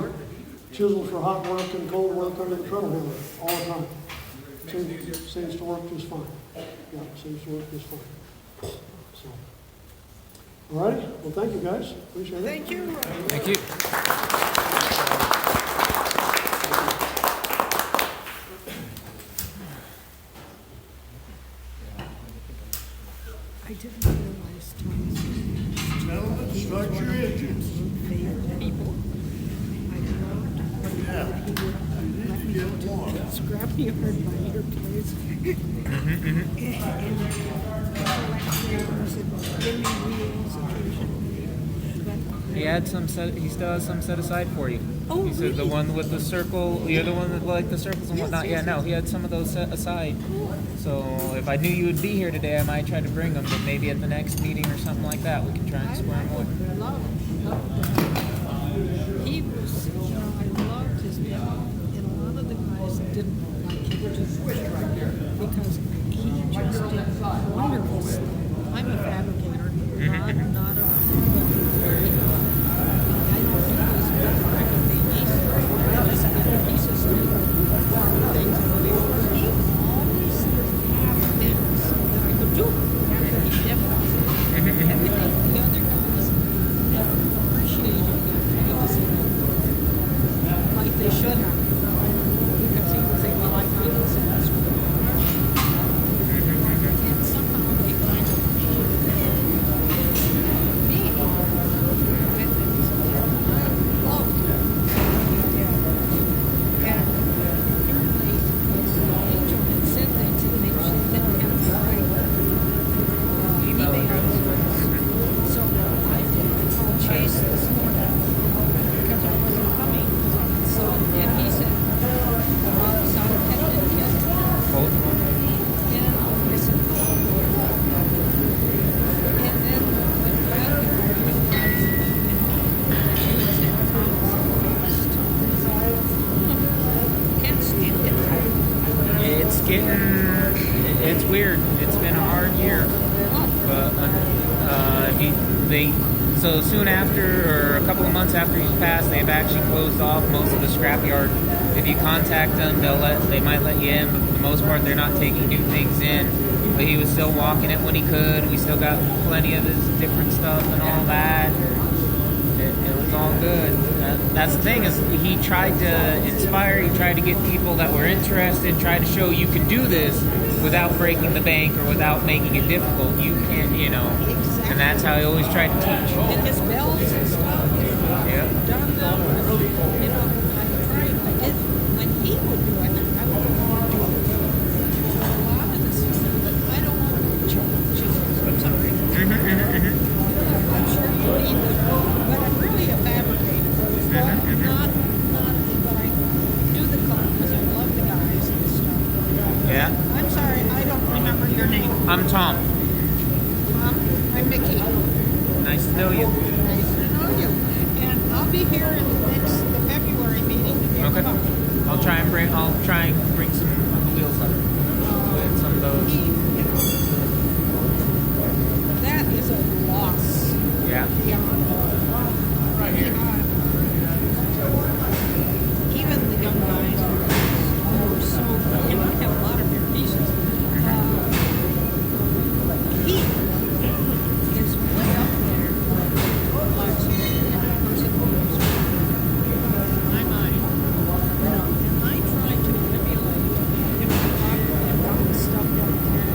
chisels for hot work and cold work under the treadle handler all the time. Seems to work just fine. Yeah, seems to work just fine. So, all righty. Well, thank you guys. Appreciate it. Thank you. Thank you. I didn't realize Gentlemen, start your engines. favorite people. I loved when he would let me go to the scrapyard by your place. And give me wheels occasionally. But He had some set. He still has some set aside for you. Oh, He said the really? one with the circle. You're the one that like the circles and Yes, whatnot. yes, Yeah, no, he had some of those set aside. So if I knew you would be here today, I might try to bring them. But maybe at the next meeting or something like that, we can try and square them away. love he was, I loved his demo, and a lot of the guys didn't like him because he just did wonderful stuff. I'm a fabricator, not a, I don't do this record things. I just get pieces of things. He always had things that I could do. He definitely everything. The other guys never appreciated that like they should have, because he would say, well, I find this in this room. And somehow they kind of me. And I loved it. And apparently, Angel had said things that maybe she didn't have the right email address. So I called Chase this morning because I wasn't coming. So, and he said, Rob is out of Pendant yet. And I said, oh. And then when we got there, I realized that you had said, can't stand it. It's getting. It's weird. It's been a hard year. But so soon after, or a couple of months after he's passed, they've actually closed off most of the scrapyard. If you contact them, they might let you in, but for the most part, they're not taking new things in. But he was still walking it when he could. We still got plenty of his different stuff and all that. It was all good. That's the thing, is he tried to inspire, he tried to get people that were interested, tried to show you can do this without breaking the bank or without making it difficult. You can't, and that's how he always tried to teach. And his bells and stuff. Yeah. Done them. I did, when he would do it, I would do a lot of this stuff. I don't want to I'm sorry. I'm sure you need them, but I'm really a fabricator. Not, but I do the color because I love the guys and stuff. Yeah. I'm sorry, I don't remember your name. I'm Tom. I'm Mickey. Nice to know you. Nice to know you. And I'll be here in the February meeting. If you Okay. come. I'll try and bring some wheels up with some of those. That is a loss. Yeah. Even the young guys were so, and I have a lot of their pieces. He is way up there with blacksmith and a person who is in my mind. And I try to emulate him and stuff like that.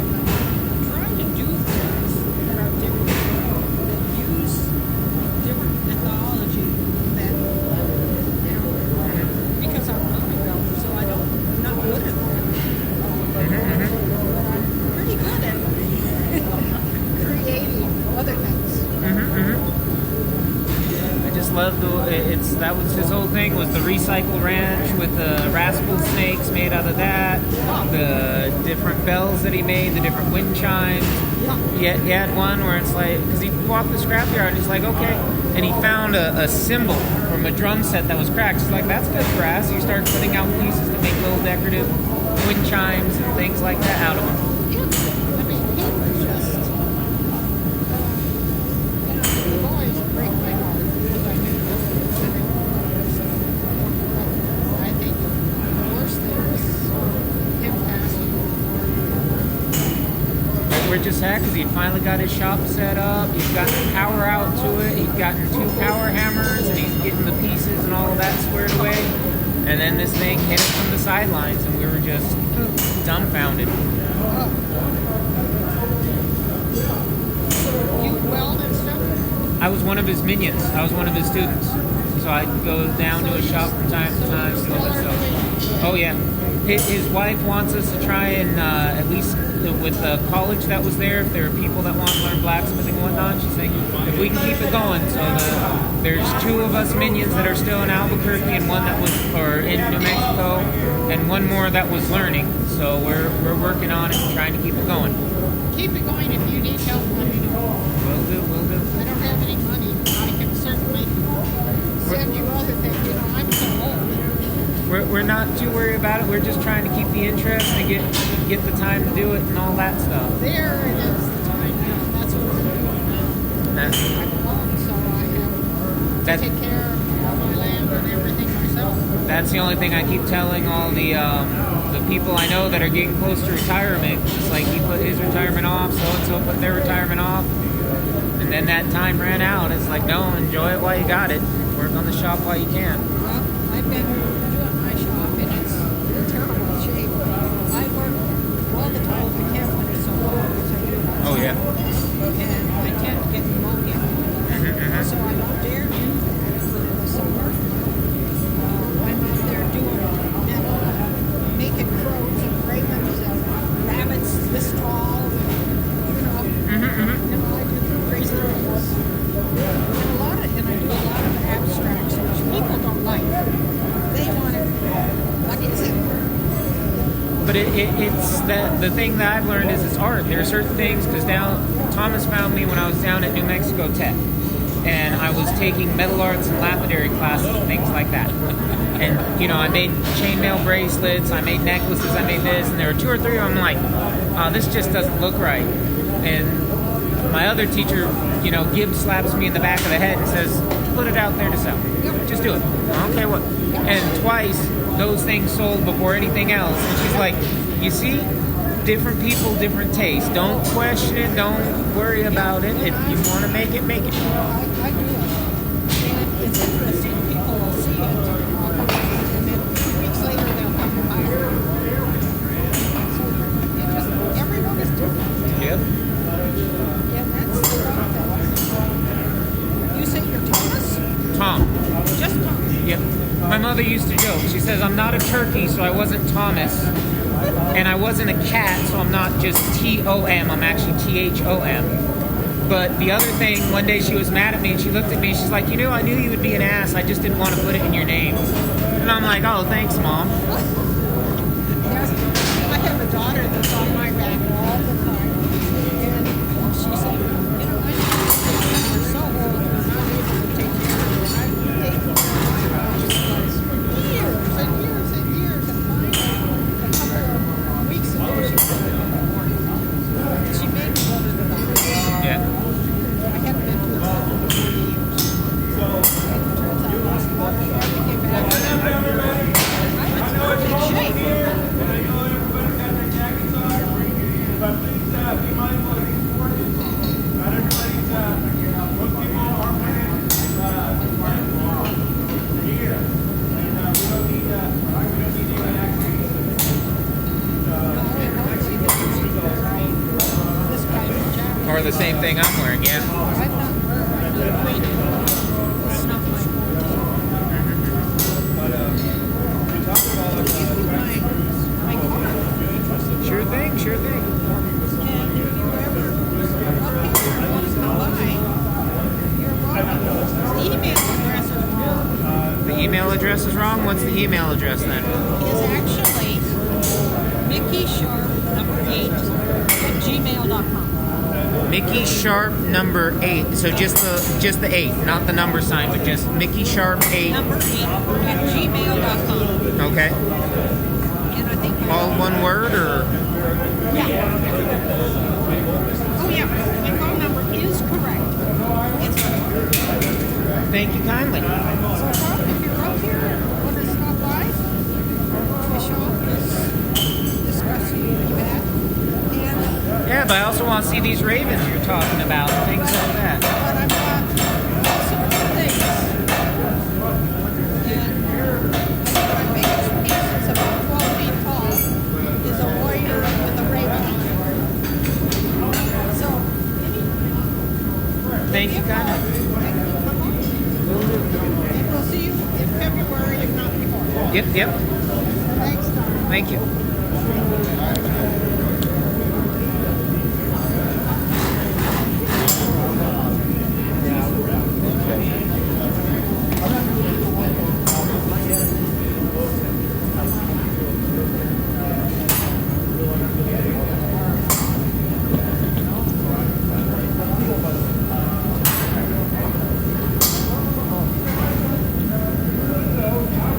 And try to do things that are different, that use different methodology that, because I'm not a builder, so I'm not good at that. But I'm pretty good at creating other things. I just love that was his whole thing, was the recycle ranch with the rascal snakes made out of that, the different bells that he made, the different wind chimes. He had one where it's like, because he walked the scrapyard and he's like, okay, and he found a cymbal from a drum set that was cracked. He's like, that's good brass. He started putting out pieces to make little decorative wind chimes and things like that out of them. Yeah, I mean, he was just, the boys break my heart because I knew this. set because he'd finally got his shop set up. He'd gotten power out to it. He'd gotten 2 power hammers, and he's getting the pieces and all of that squared away. And then this thing hit us from the sidelines, and we were just dumbfounded. You weld and stuff? I was one of his minions. I was one of his students. So I'd go down to his shop from time to time. Oh, yeah. His wife wants us to try and, at least with the college that was there, if there are people that want to learn blacksmithing and whatnot, she's saying, if we can keep it going. So there's 2 of us minions that are still in Albuquerque and one that was, or in New Mexico, and one more that was learning. So we're working on it and trying to keep it going. Keep it going. If you need help, let me know. Will do. I don't have any money. I can certainly send you other things. You know, I'm so old. We're not too worried about it. We're just trying to keep the interest and get the time to do it and all that stuff. There it is, the time now. That's what we're doing now. I'm alone, so I have to take care of all my land and everything myself. That's the only thing I keep telling all the people I know that are getting close to retirement. It's like he put his retirement off, so-and-so put their retirement off, and then that time ran out. It's like, no, enjoy it while you got it. Work on the shop while you can. Well, I've been doing my shop, and it's in terrible shape. I work all the time. I can't when it's so hot as I do. Oh, yeah. And I tend to get pneumonia. So I don't dare do that in the summer. I'm out there doing metal, making crows and ravens and rabbits this tall. You know, I do crazy things. And I do a lot of abstracts, which people don't like. They want it. What is it? But it's the thing that I've learned is it's art. There are certain things, because Thomas found me when I was down at New Mexico Tech, and I was taking metal arts and lapidary classes and things like that. And, you know, I made chainmail bracelets, I made necklaces, I made this, and there were 2 or 3 of them like, oh, this just doesn't look right. And my other teacher, you know, Gibbs slaps me in the back of the head and says, put it out there to sell. Just do it. Okay, what? And twice, those things sold before anything else. And she's like, you see, different people, different tastes. Don't question it. Don't worry about it. If you want to make it, make it. I do it. And it's interesting. People will see it, and then 2 weeks later, they'll come and buy it. So everyone is different. Yep. Yeah, that's the right thing. You say you're Thomas? Tom. Just Thomas? Yep. My mother used to joke. She says, I'm not a turkey, so I wasn't Thomas. And I wasn't a cat, so I'm not just T-O-M. I'm actually T-H-O-M. But the other thing, one day she was mad at me, and she looked at me, and she's like, you know, I knew you would be an ass. I just didn't want to put it in your name. And I'm like, oh, thanks, Mom. Yes. I have a daughter that's on my back all the time. And she said, you know, I you're so old, I'm not able to take care of you. And I've taken care of my house for years and years and years. And finally, a couple of weeks ago, she was in the morning. She made me go to the doctor. Yeah. I hadn't been to it for 40 years. And it turns out last month, I came back. I'm in perfect shape. But please be mindful of these warnings. Not everybody's, most people are wearing gear. And we don't need any accidents. Or the same thing I'm wearing, yeah. I'm not afraid of snuff like my car. Sure thing, sure thing. And if you ever up here want to come by, you're welcome. The email address is wrong. The email address is wrong? What's the email address then? It's actually Mickey Sharp #8@gmail.com. Mickey Sharp number 8. So just the 8, not the number sign, but just Mickey Sharp 8. Number 8@gmail.com. Okay. And I think All one word or? yeah. Oh yeah, my phone number is correct. It's Thank you kindly. so Rob, if you're out here and want to stop by, my shop is disgusting really bad. And Yeah, but I also want to see the these ravens you're talking about, things like that. But I've got all sorts of things. And my biggest piece is about 12 feet tall, is a warrior with a raven on it. So, Thank you, Gunter. and we'll see you in February, if not before. Yep. Thanks, Don. Thank you.